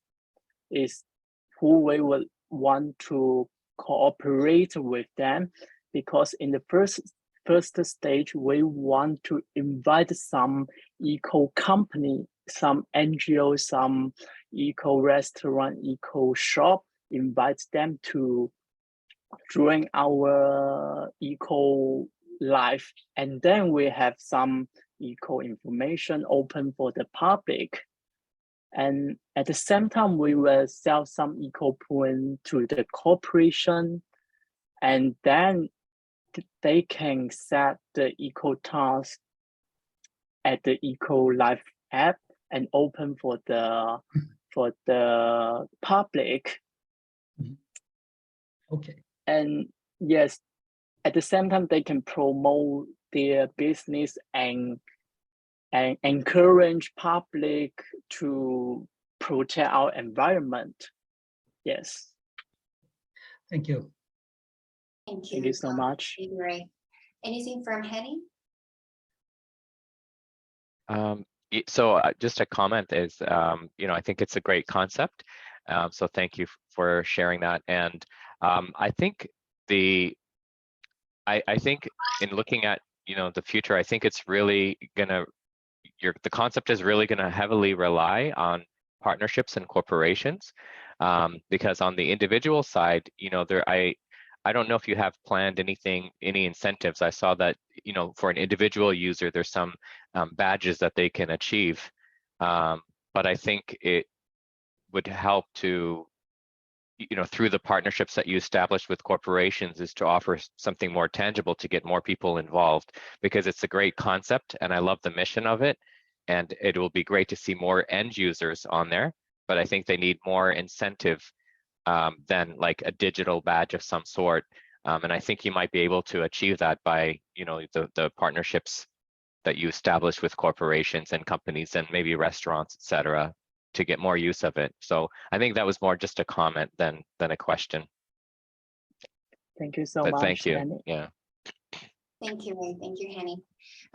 who we would want to cooperate with them, because in the first stage we want to invite some eco company, some NGO, some eco restaurant, eco shop, invite them to join our EcoLife, and then we have some eco information open for the public. And at the same time, we will sell some eco points to the corporation, and then they can set the eco task at the EcoLife app and open for the public. Okay. And yes, at the same time, they can promote their business and encourage public to protect our environment. Yes. Thank you. Thank you. Thank you so much. Great. Anything from Henny? So just a comment is, I think it's a great concept. So thank you for sharing that. And I think I think in looking at, the future, I think it's really gonna, the concept is really gonna heavily rely on partnerships and corporations, because on the individual side, I don't know if you have planned any incentives. I saw that, for an individual user, there's some badges that they can achieve. But I think it would help to, through the partnerships that you establish with corporations, is to offer something more tangible to get more people involved, because it's a great concept and I love the mission of it. And it will be great to see more end users on there, but I think they need more incentive than like a digital badge of some sort. And I think you might be able to achieve that by, the partnerships that you establish with corporations and companies and maybe restaurants, et cetera, to get more use of it. So I think that was more just a comment than a question. Thank you so But much. Thank you. Henny. Yeah. Thank you, Ray. Thank you, Henny.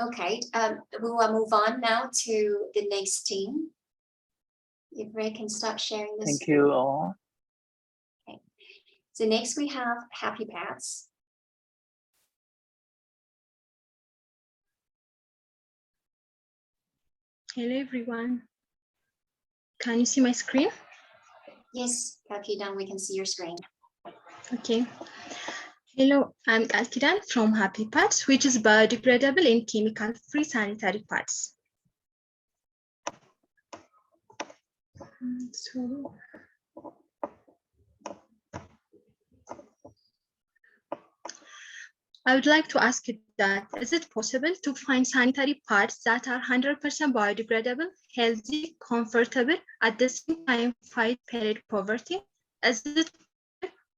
Okay, we will move on now to the next team. If Ray can start sharing this. Thank you all. Okay. So next we have HappyPats. Hello everyone. Can you see my screen? Yes, Kalkidan, we can see your screen. Okay. Hello, I'm Kalkidan from HappyPats, which is biodegradable and chemical-free sanitary pads. So, I would like to ask you that, is it possible to find sanitary pads that are 100% biodegradable, healthy, comfortable, at the same time fight period poverty? Is it?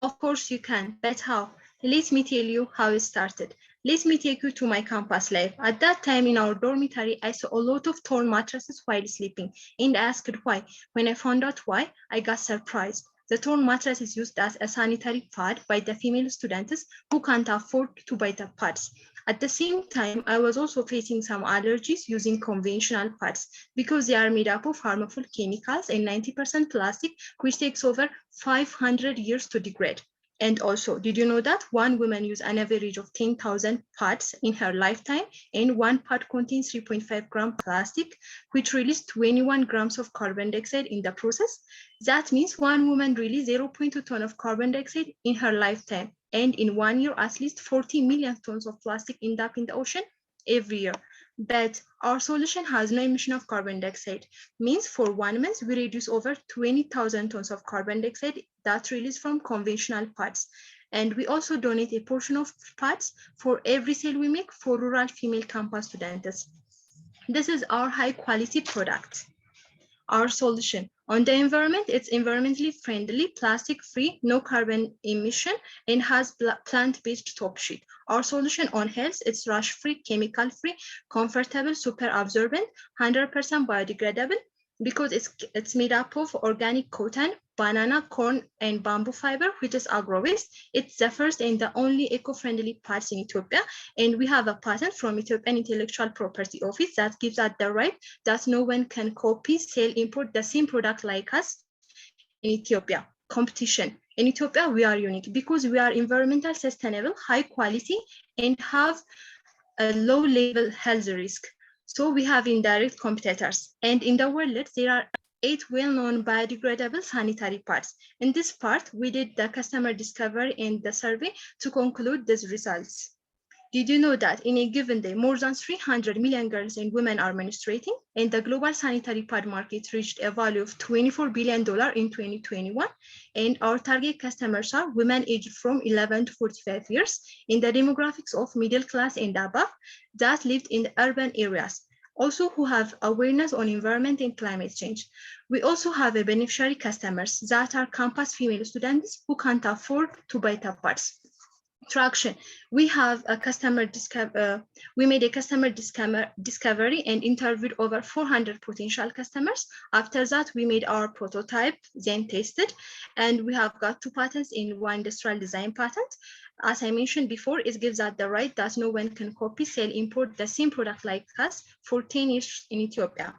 Of course you can, but how? Let me tell you how it started. Let me take you to my campus life. At that time in our dormitory, I saw a lot of torn mattresses while sleeping, and I asked why. When I found out why, I got surprised. The torn mattress is used as a sanitary pad by the female students who can't afford to buy the pads. At the same time, I was also facing some allergies using conventional pads because they are made up of harmful chemicals and 90% plastic, which takes over 500 years to degrade. And also, did you know that one woman uses an average of 10,000 pads in her lifetime, and one pad contains 3.5 grams plastic, which releases 21 grams of carbon dioxide in the process? That means one woman releases 0.2 tons of carbon dioxide in her lifetime. And in 1 year, at least 40 million tons of plastic end up in the ocean every year. But our solution has no emission of carbon dioxide. Means for 1 month, we reduce over 20,000 tons of carbon dioxide that released from conventional pads. And we also donate a portion of pads for every sale we make for rural female campus students. This is our high quality product. Our solution on the environment, it's environmentally friendly, plastic free, no carbon emission, and has plant-based top sheet. Our solution on health, it's rush free, chemical free, comfortable, super absorbent, 100% biodegradable, because it's made up of organic cotton, banana, corn, and bamboo fiber, which is agro-waste. It's the first and the only eco-friendly pads in Ethiopia, and we have a patent from Ethiopian Intellectual Property Office that gives us the right that no one can copy, sell, import the same product like us in Ethiopia. Competition. In Ethiopia, we are unique because we are environmental, sustainable, high quality, and have a low level health risk. So we have indirect competitors. And in the world, there are 8 well-known biodegradable sanitary pads. In this part, we did the customer discovery and the survey to conclude these results. Did you know that in a given day, more than 300 million girls and women are menstruating, and the global sanitary pad market reached a value of $24 billion in 2021, and our target customers are women aged from 11 to 45 years in the demographics of middle class and above that lived in the urban areas, also who have awareness on environment and climate change. We also have a beneficiary customers that are campus female students who can't afford to buy tapas. Traction. We have a we made a customer discovery and interviewed over 400 potential customers. After that, we made our prototype, then tested, and we have got 2 patents in 1 industrial design patent. As I mentioned before, it gives us the right that no one can copy, sell, import the same product like us for 10 years in Ethiopia.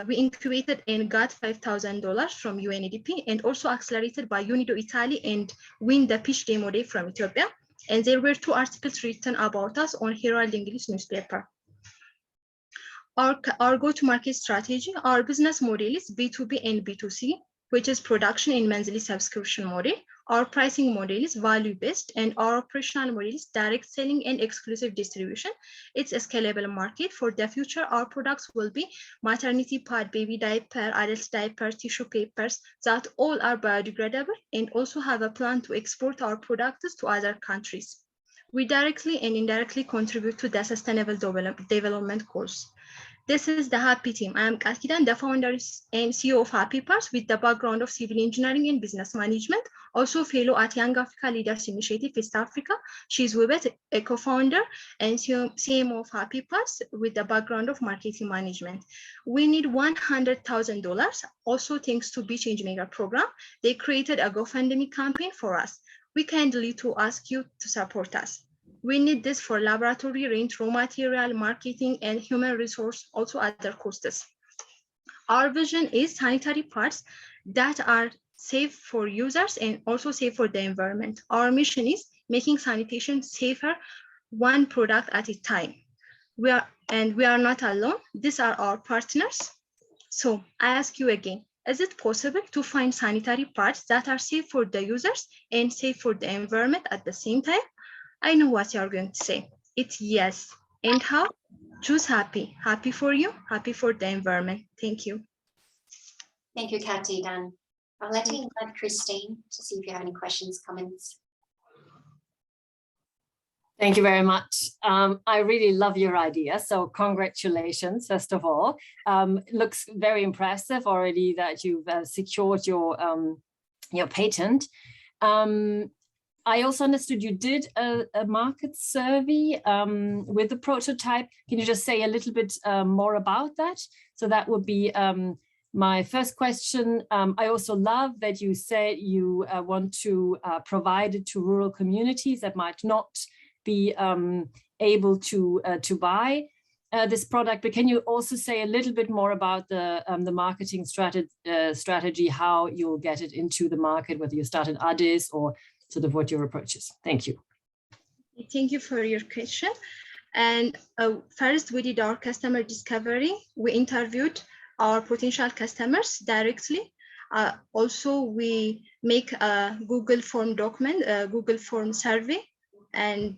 We incubated and got $5,000 from UNDP and also accelerated by Unido Italy and win the pitch demo day from Ethiopia. And there were 2 articles written about us on Herald English newspaper. Our go-to-market strategy, our business model is B2B and B2C, which is production and monthly subscription model. Our pricing model is value-based, and our operational model is direct selling and exclusive distribution. It's a scalable market. For the future, our products will be maternity pad, baby diaper, adult diaper, tissue papers that all are biodegradable, and also have a plan to export our products to other countries. We directly and indirectly contribute to the sustainable development goals. This is the Happy team. I am Katkidan, the founder and CEO of HappyPats with the background of civil engineering and business management, also fellow at Young Africa Leaders Initiative East Africa. She's Wibet, a co-founder and CMO of HappyPats with the background of marketing management. We need $100,000, also thanks to BeChangeMaker program. They created a GoFundMe campaign for us. We kindly to ask you to support us. We need this for laboratory, rent, raw material, marketing, and human resource, also other costs. Our vision is sanitary pads that are safe for users and also safe for the environment. Our mission is making sanitation safer, 1 product at a time. We are not alone. These are our partners. So I ask you again, is it possible to find sanitary pads that are safe for the users and safe for the environment at the same time? I know what you're going to say. It's yes. And how? Choose happy. Happy for you, happy for the environment. Thank you. Thank you, Katkidan. Let me invite Christine to see if you have any questions, comments. Thank you very much. I really love your idea. So congratulations, first of all. Looks very impressive already that you've secured your patent. I also understood you did a market survey with the prototype. Can you just say a little bit more about that? So that would be my first question. I also love that you said you want to provide it to rural communities that might not be able to buy this product. But can you also say a little bit more about the marketing strategy, how you'll get it into the market, whether you start in Addis or sort of what your approach is? Thank you. Thank you for your question. And first, we did our customer discovery. We interviewed our potential customers directly. Also, we make a Google form document, a Google form survey, and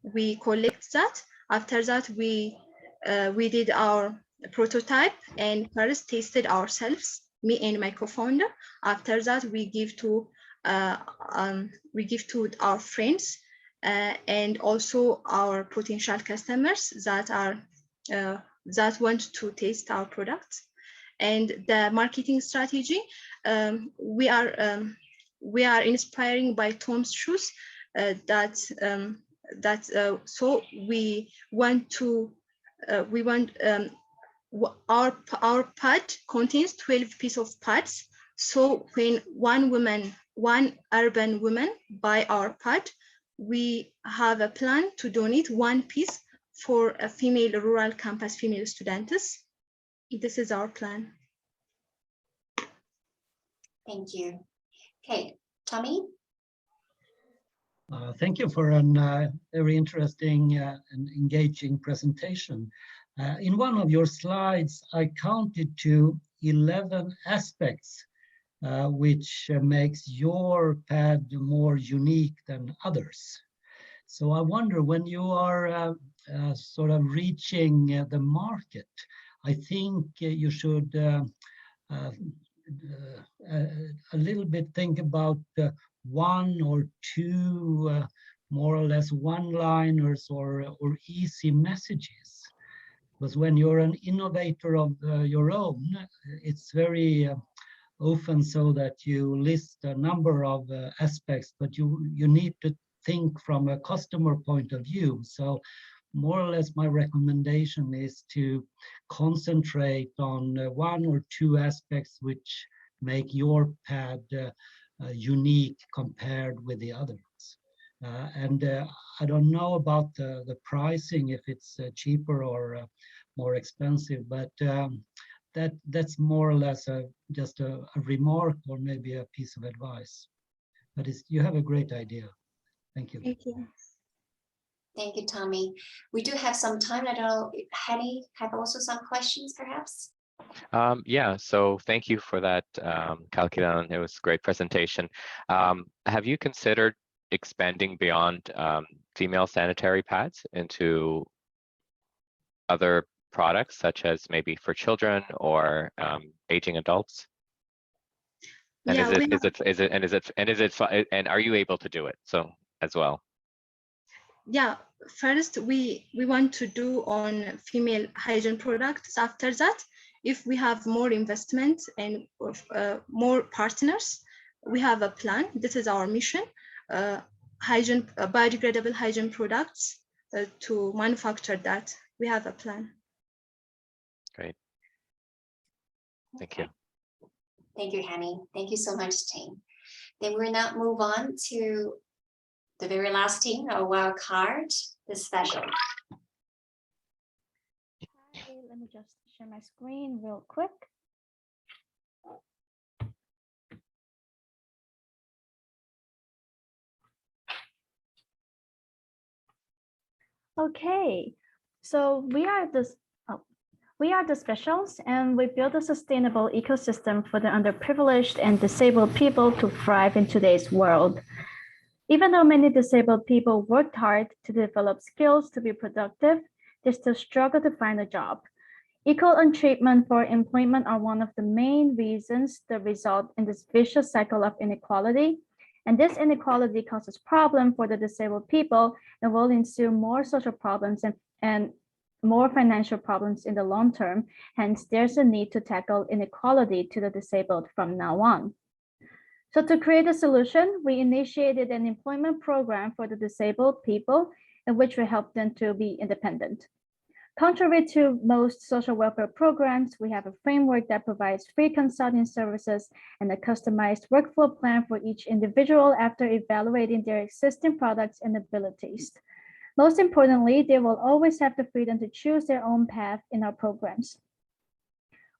we collect that. After that, we did our prototype and first tested ourselves, me and my co-founder. After that, we give to our friends and also our potential customers that want to taste our products. And the marketing strategy, we are inspiring by Tom's shoes. So we want our pad contains 12 pieces of pads. So when one urban woman buy our pad, we have a plan to donate 1 piece for a female rural campus female students. This is our plan. Thank you. Okay, Tommy. Thank you for a very interesting and engaging presentation. In one of your slides, I counted to 11 aspects which makes your pad more unique than others. So I wonder, when you are sort of reaching the market, I think you should a little bit think about one or two more or less one-liners or easy messages. Because when you're an innovator of your own, it's very often so that you list a number of aspects, but you need to think from a customer point of view. So more or less my recommendation is to concentrate on one or two aspects which make your pad unique compared with the others. And I don't know about the pricing, if it's cheaper or more expensive, but that's more or less just a remark or maybe a piece of advice. But you have a great idea. Thank you. Thank you. Thank you, Tommy. We do have some time. I don't know, Henny, have also some questions perhaps? Yeah, so thank you for that, Kalkiran. It was a great presentation. Have you considered expanding beyond female sanitary pads into other products, such as maybe for children or aging adults? And Yeah, and are you able to do it so as well? Yeah, first we want to do on female hygiene products. After that, if we have more investment and more partners, we have a plan. This is our mission: biodegradable hygiene products to manufacture that. We have a plan. Great. Thank you. Thank you, Henny. Thank you so much, team. Then we'll now move on to the very last team, our wild card, the special. Okay, let me just share my screen real quick. Okay, so we are the specials, and we build a sustainable ecosystem for the underprivileged and disabled people to thrive in today's world. Even though many disabled people worked hard to develop skills to be productive, they still struggle to find a job. Equal treatment for employment are one of the main reasons that result in this vicious cycle of inequality. And this inequality causes problems for the disabled people and will ensue more social problems and more financial problems in the long term. Hence, there's a need to tackle inequality to the disabled from now on. So to create a solution, we initiated an employment program for the disabled people in which we help them to be independent. Contrary to most social welfare programs, we have a framework that provides free consulting services and a customized workflow plan for each individual after evaluating their existing products and abilities. Most importantly, they will always have the freedom to choose their own path in our programs.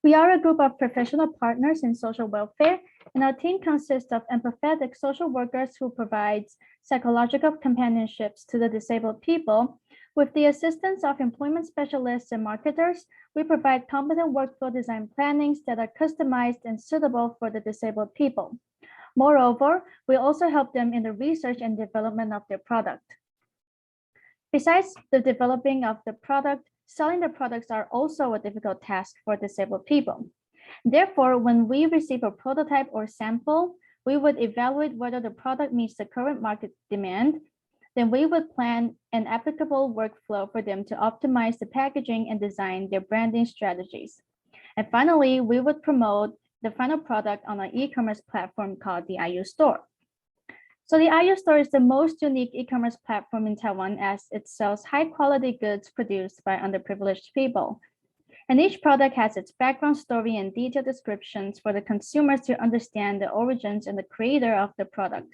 We are a group of professional partners in social welfare, and our team consists of empathetic social workers who provide psychological companionships to the disabled people. With the assistance of employment specialists and marketers, we provide competent workflow design plannings that are customized and suitable for the disabled people. Moreover, we also help them in the research and development of their product. Besides the developing of the product, selling the products are also a difficult task for disabled people. Therefore, when we receive a prototype or sample, we would evaluate whether the product meets the current market demand. Then we would plan an applicable workflow for them to optimize the packaging and design their branding strategies. And finally, we would promote the final product on an e-commerce platform called the IU Store. So the IU Store is the most unique e-commerce platform in Taiwan, as it sells high-quality goods produced by underprivileged people. And each product has its background story and detailed descriptions for the consumers to understand the origins and the creator of the product.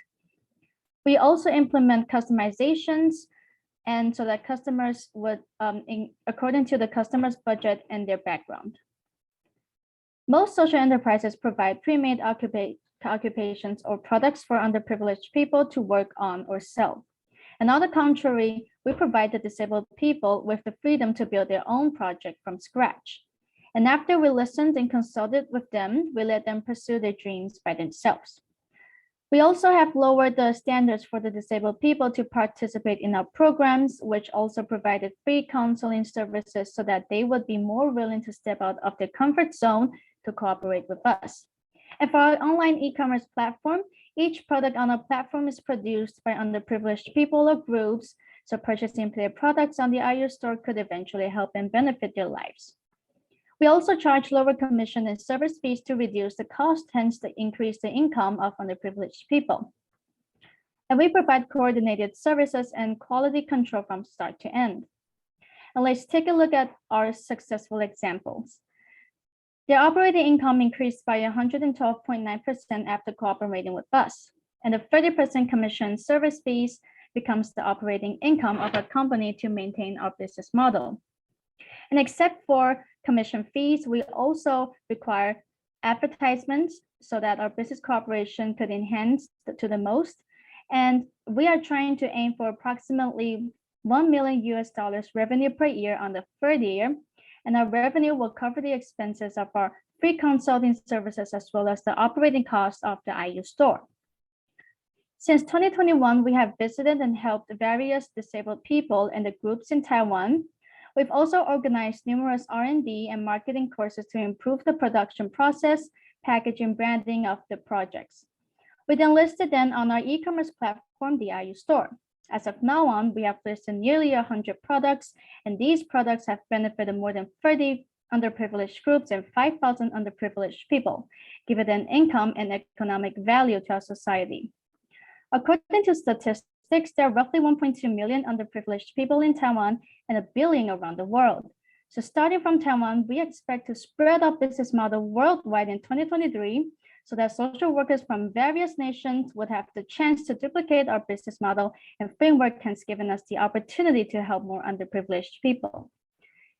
We also implement customizations, and so that customers would, according to the customer's budget and their background. Most social enterprises provide pre-made occupations or products for underprivileged people to work on or sell. And on the contrary, we provide the disabled people with the freedom to build their own project from scratch. And after we listened and consulted with them, we let them pursue their dreams by themselves. We also have lowered the standards for the disabled people to participate in our programs, which also provided free counseling services so that they would be more willing to step out of their comfort zone to cooperate with us. And for our online e-commerce platform, each product on our platform is produced by underprivileged people or groups, so purchasing their products on the IU store could eventually help and benefit their lives. We also charge lower commission and service fees to reduce the cost, hence to increase the income of underprivileged people. And we provide coordinated services and quality control from start to end. And let's take a look at our successful examples. Their operating income increased by 112.9% after cooperating with us. And the 30% commission service fees becomes the operating income of a company to maintain our business model. And except for commission fees, we also require advertisements so that our business cooperation could enhance to the most. And we are trying to aim for approximately $1 million revenue per year on the third year. And our revenue will cover the expenses of our free consulting services as well as the operating costs of the IU store. Since 2021, we have visited and helped various disabled people and the groups in Taiwan. We've also organized numerous R&D and marketing courses to improve the production process, packaging, branding of the projects. We then listed them on our e-commerce platform, the IU store. As of now on, we have listed nearly 100 products, and these products have benefited more than 30 underprivileged groups and 5,000 underprivileged people, giving them income and economic value to our society. According to statistics, there are roughly 1.2 million underprivileged people in Taiwan and 1 billion around the world. So starting from Taiwan, we expect to spread our business model worldwide in 2023 so that social workers from various nations would have the chance to duplicate our business model, and framework has given us the opportunity to help more underprivileged people.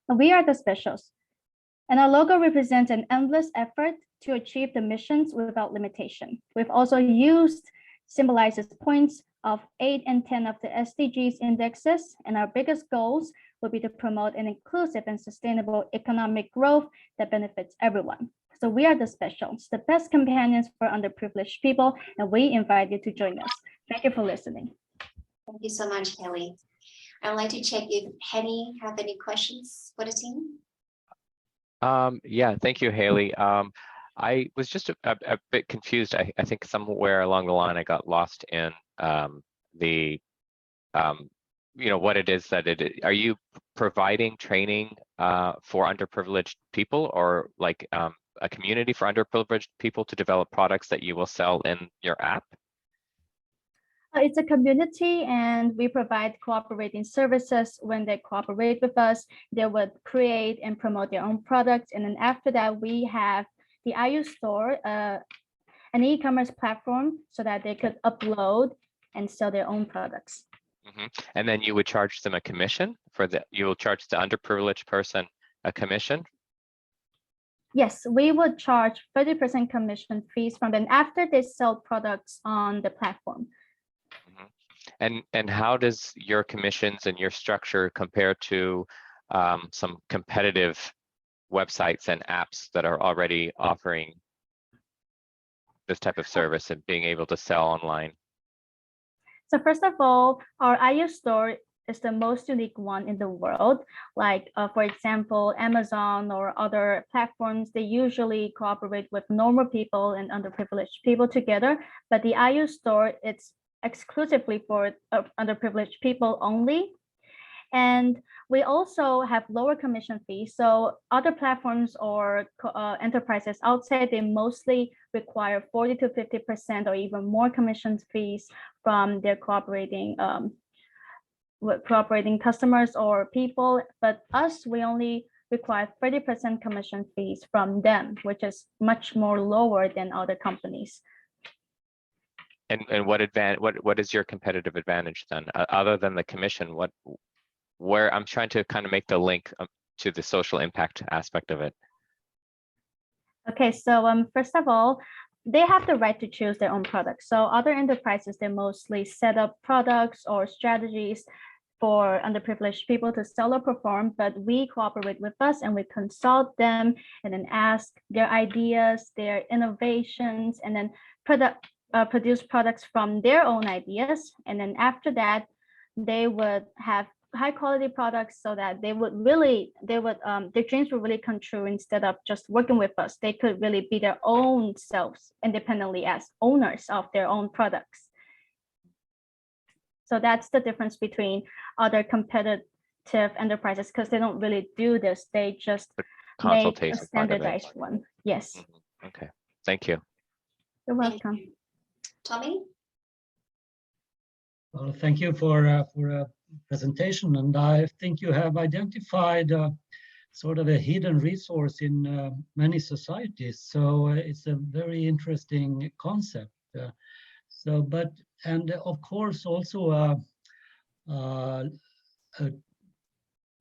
And we are the specials. And our logo represents an endless effort to achieve the missions without limitation. We've also used symbolizes points of 8 and 10 of the SDGs indexes, and our biggest goals will be to promote an inclusive and sustainable economic growth that benefits everyone. So we are the specials, the best companions for underprivileged people, and we invite you to join us. Thank you for listening. Thank you so much, Kelly. I'd like to check if Henny have any questions for the team. Yeah, thank you, Haley. I was just a bit confused. I think somewhere along the line I got lost in the what it is that are you providing training for underprivileged people, or like a community for underprivileged people to develop products that you will sell in your app? It's a community, and we provide cooperating services. When they cooperate with us, they would create and promote their own products. And then after that, we have the IU store, an e-commerce platform so that they could upload and sell their own products. Mm-hmm. And then you would charge them a commission for you will charge the underprivileged person a commission? Yes, we would charge 30% commission fees from them after they sell products on the platform. Mm-hmm. And how does your commissions and your structure compare to some competitive websites and apps that are already offering this type of service and being able to sell online? So first of all, our IU store is the most unique one in the world. Like, for example, Amazon or other platforms, they usually cooperate with normal people and underprivileged people together. But the IU store, it's exclusively for underprivileged people only. And we also have lower commission fees. So other platforms or enterprises outside, they mostly require 40 to 50% or even more commission fees from their cooperating customers or people. But us, we only require 30% commission fees from them, which is much more lower than other companies. And what is your competitive advantage then, other than the commission? Where I'm trying to kind of make the link to the social impact aspect of it. Okay, so first of all, they have the right to choose their own products. So other enterprises, they mostly set up products or strategies for underprivileged people to sell or perform, but we cooperate with us and we consult them and then ask their ideas, their innovations, and then produce products from their own ideas, and then after that, they would have high quality products so that their dreams would really come true. Instead of just working with us, they could really be their own selves independently as owners of their own products. So that's the difference between other competitive enterprises, because they don't really do this. They just make a standardized one. Yes. Okay, thank you. You're welcome. Tommy? Well, thank you for a presentation, and I think you have identified sort of a hidden resource in many societies. So it's a very interesting concept. And of course also a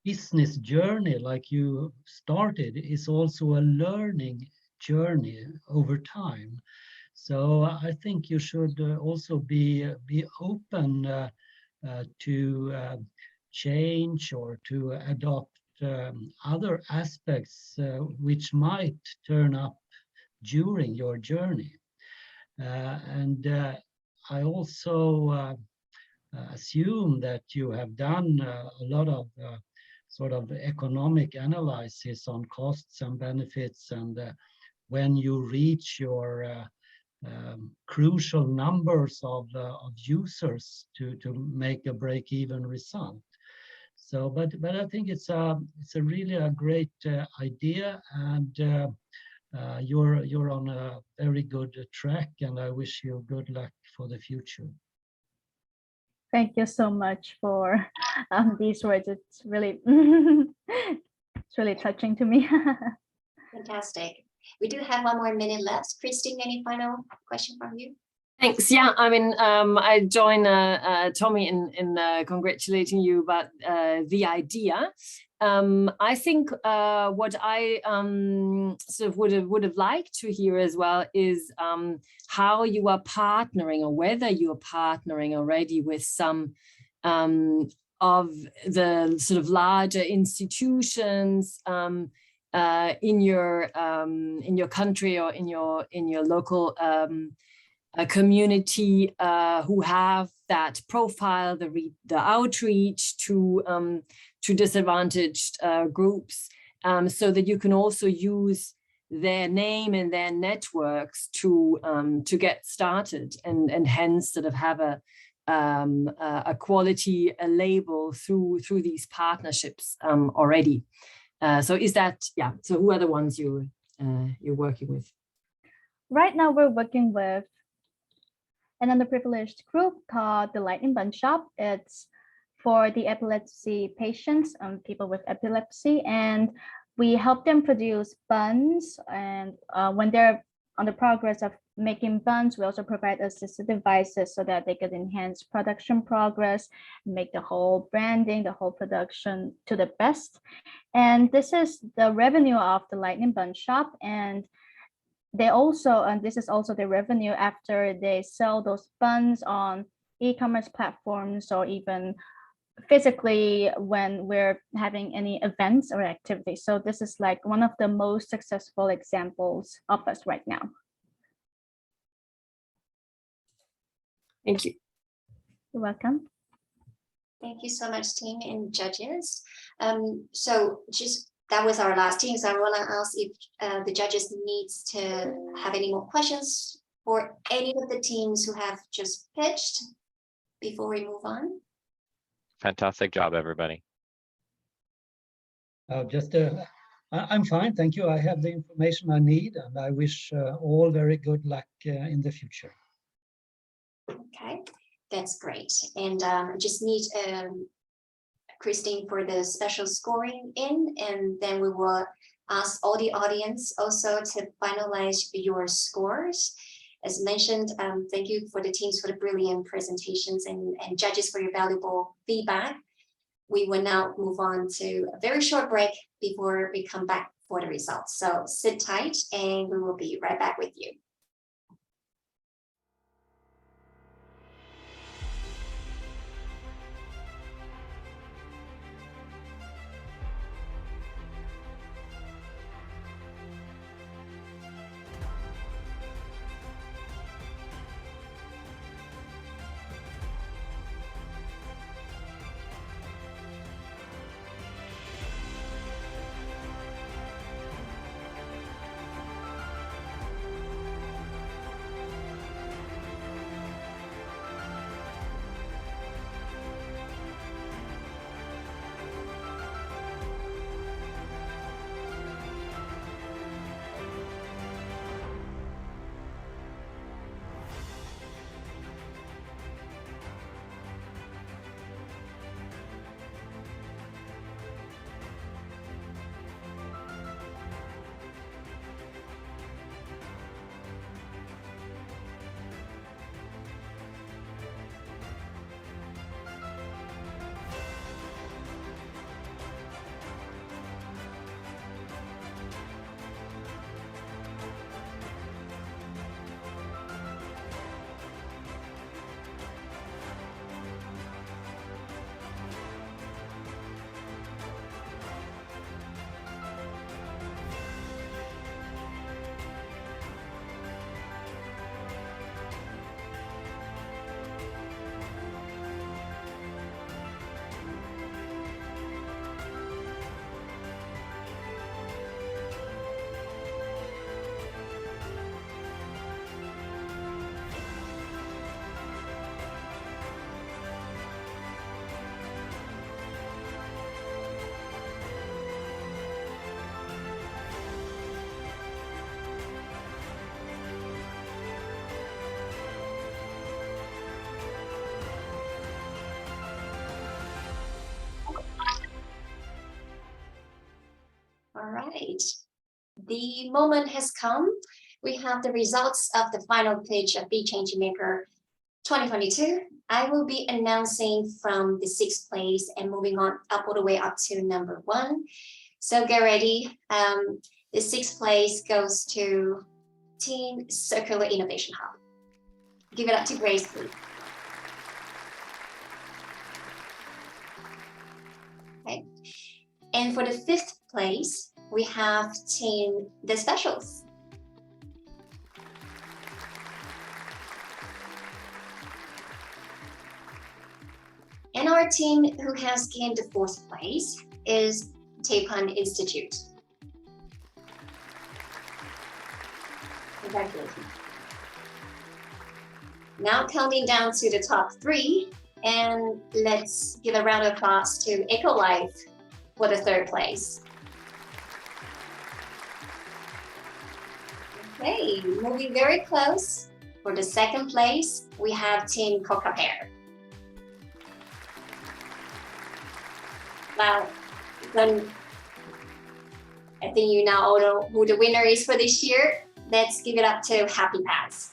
business journey like you started is also a learning journey over time. So I think you should also be open to change or to adopt other aspects which might turn up during your journey. I also assume that you have done a lot of sort of economic analysis on costs and benefits, and when you reach your crucial numbers of users to make a break-even result. So, but I think it's a really a great idea, and you're on a very good track, and I wish you good luck for the future. Thank you so much for these words. It's really it's really touching to me. Fantastic. We do have 1 more minute left. Christine, any final question from you? Thanks. Yeah, I mean, I join Tommy in congratulating you about the idea. I think what I sort of would have liked to hear as well is how you are partnering, or whether you are partnering already with some of the sort of larger institutions in your country or in your local community who have that profile, the outreach to disadvantaged groups, so that you can also use their name and their networks to get started, and hence sort of have a quality label through these partnerships already. So is that, yeah, so who are the ones you're working with? Right now we're working with an underprivileged group called the Lightning Bun Shop. It's for the epilepsy patients, people with epilepsy, and we help them produce buns. And when they're on the progress of making buns, we also provide assistive devices so that they could enhance production progress, make the whole branding, the whole production to the best. And this is the revenue of the Lightning Bun Shop. And they also, and this is also the revenue after they sell those buns on e-commerce platforms, or even physically when we're having any events or activities. So this is like one of the most successful examples of us right now. Thank you. You're welcome. Thank you so much, team and judges. So just that was our last team. So I want to ask if the judges needs to have any more questions for any of the teams who have just pitched before we move on. Fantastic job, everybody. I'm fine, thank you. I have the information I need, and I wish all very good luck in the future. Okay, that's great. And just need Christine for the special scoring in, and then we will ask all the audience also to finalize your scores. As mentioned, thank you for the teams for the brilliant presentations, and judges for your valuable feedback. We will now move on to a very short break before we come back for the results. So sit tight and we will be right back with you. right. The moment has come. We have the results of the final pitch of BeChangeMaker 2022. I will be announcing from the 6th place and moving on up all the way up to number 1. So get ready. The 6th place goes to Team Circular Innovation Hub. Give it up to Grace, please. Okay. And for the 5th place, we have Team The Specials. And our team who has gained the 4th place is Taipan Institute. Congratulations. Now counting down to the top 3, and let's give a round of applause to EcoLife for the 3rd place. Okay, moving very close. For the 2nd place, we have Team CocaPair. Wow, then I think you now all know who the winner is for this year. Let's give it up to HappyPats.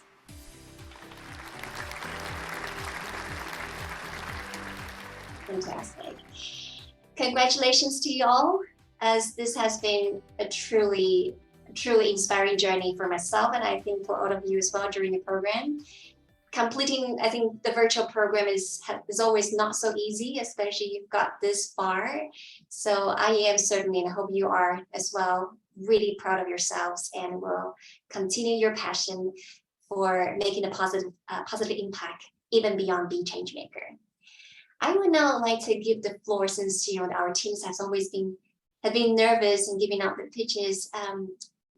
Fantastic. Congratulations to you all, as this has been a truly inspiring journey for myself, and I think for all of you as well during the program. Completing, I think the virtual program is always not so easy, especially you've got this far. So I am certainly, and I hope you are as well, really proud of yourselves and will continue your passion for making a positive impact even beyond BeChangeMaker. I would now like to give the floor, since our teams have been nervous in giving out the pitches.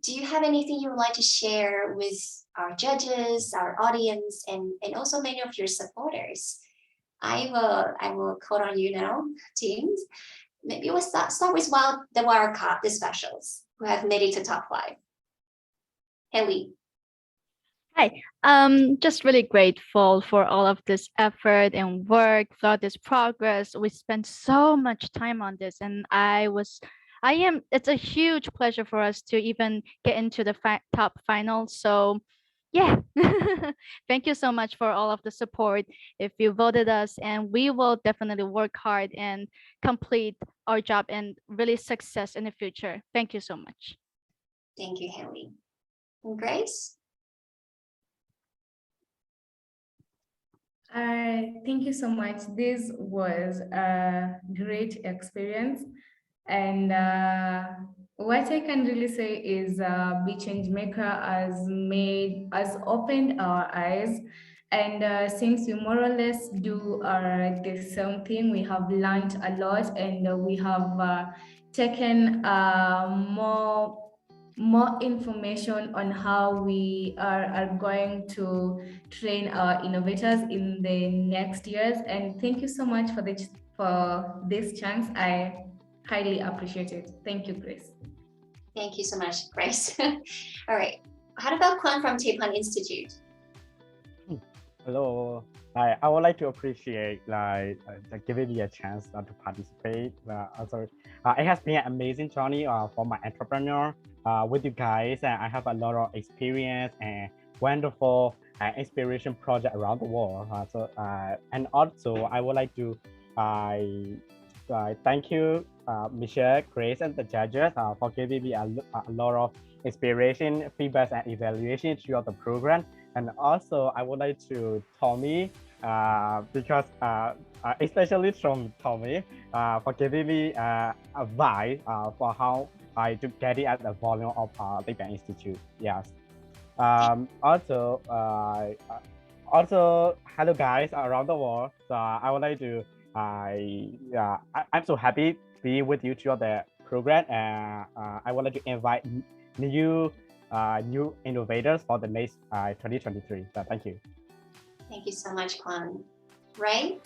Do you have anything you would like to share with our judges, our audience, and also many of your supporters? I will call on you now, teams. Maybe we'll start with the wild card, the specials, who have made it to top 5. Haley. Hi, just really grateful for all of this effort and work, for all this progress. We spent so much time on this, and it's a huge pleasure for us to even get into the top final. So yeah, thank you so much for all of the support. If you voted us, and we will definitely work hard and complete our job and really success in the future. Thank you so much. Thank you, Haley. And Grace? Thank you so much. This was a great experience. And what I can really say is BeChangeMaker has opened our eyes. And since we more or less do the same thing, we have learned a lot, and we have taken more information on how we are going to train our innovators in the next years. And thank you so much for this chance. I highly appreciate it. Thank you, Grace. Thank you so much, Grace. All right. How about Kwan from Taipan Institute? Hello. I would like to appreciate giving me a chance to participate. It has been an amazing journey for my entrepreneur with you guys, and I have a lot of experience and wonderful inspiration project around the world. And also I would like to thank you, Michelle, Grace, and the judges for giving me a lot of inspiration, feedback, and evaluation throughout the program. And also, I would like to Tommy, because especially from Tommy, for giving me advice for how I to get it at the volume of Taipan Institute. Yes. Also, hello guys around the world. So I would like to I'm so happy to be with you throughout the program, and I would like to invite new innovators for the next 2023. So thank you. Thank you so much, Kwan. Ray?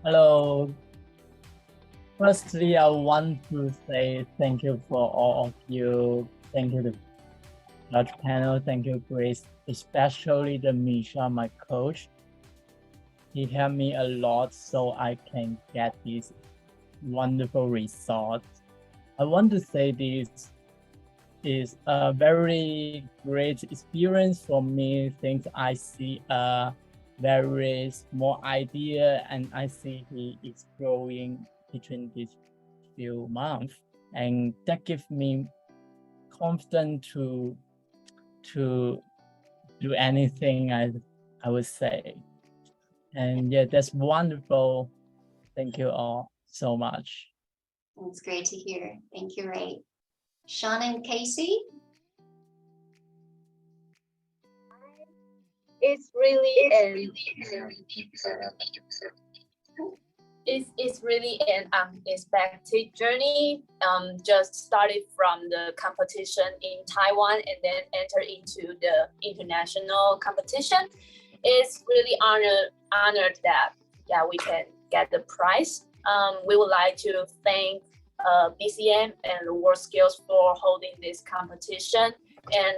Hello. Firstly, I want to say thank you for all of you. Thank you to the judge panel. Thank you, Grace, especially the Misha, my coach. He helped me a lot so I can get this wonderful result. I want to say this is a very great experience for me since I see a very small idea and I see he is growing between these few months, and that gives me confidence to do anything I would say. And yeah, that's wonderful. Thank you all so much. It's great to hear. Thank you, Ray. Sean and Casey? It's really an unexpected journey. Just started from the competition in Taiwan and then enter into the international competition. It's really honored that we can get the prize. We would like to thank BCM and WorldSkills for holding this competition, and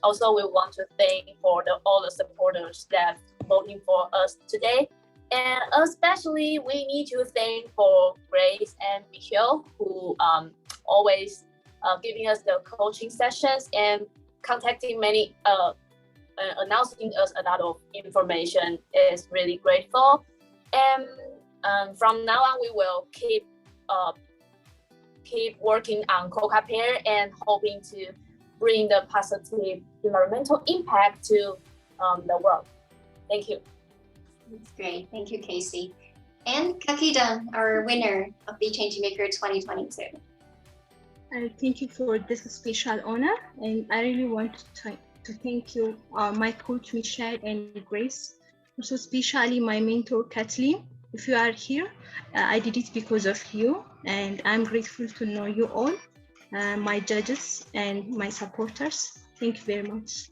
also we want to thank for all the supporters that voting for us today. And especially we need to thank for Grace and Michelle, who always giving us the coaching sessions and contacting many, announcing us a lot of information. Is really grateful. And from now on, we will keep working on CocaPair and hoping to bring the positive environmental impact to the world. Thank you. That's great. Thank you, Casey. And Kakida, our winner of BeChangeMaker 2022. Thank you for this special honor, and I really want to thank you, my coach Michelle and Grace, also especially my mentor Kathleen. If you are here, I did it because of you, and I'm grateful to know you all, my judges and my supporters. Thank you very much.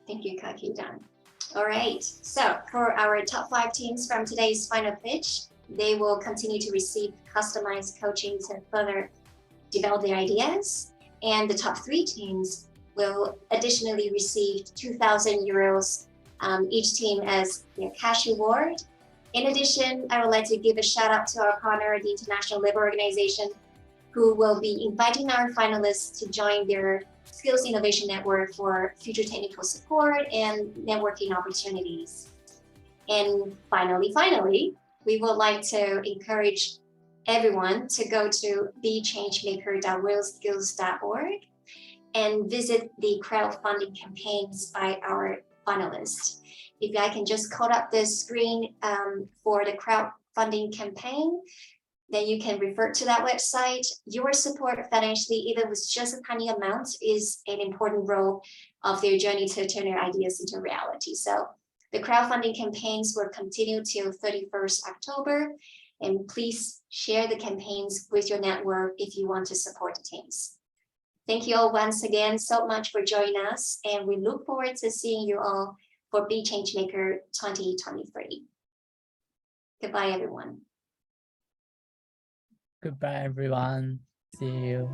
Thank you, Kakida. All right, so for our top 5 teams from today's final pitch, they will continue to receive customized coaching to further develop their ideas. And the top 3 teams will additionally receive 2,000 euros each team as their cash reward. In addition, I would like to give a shout out to our partner, the International Labour Organization, who will be inviting our finalists to join their Skills Innovation Network for future technical support and networking opportunities. And finally, we would like to encourage everyone to go to BeChangeMaker.WorldSkills.org and visit the crowdfunding campaigns by our finalists. If I can just code up the screen for the crowdfunding campaign, then you can refer to that website. Your support financially, even with just a tiny amount, is an important role of their journey to turn their ideas into reality. So the crowdfunding campaigns will continue till 31st October. And please share the campaigns with your network if you want to support the teams. Thank you all once again so much for joining us. And we look forward to seeing you all for BeChangeMaker 2023. Goodbye, everyone. Goodbye, everyone. See you.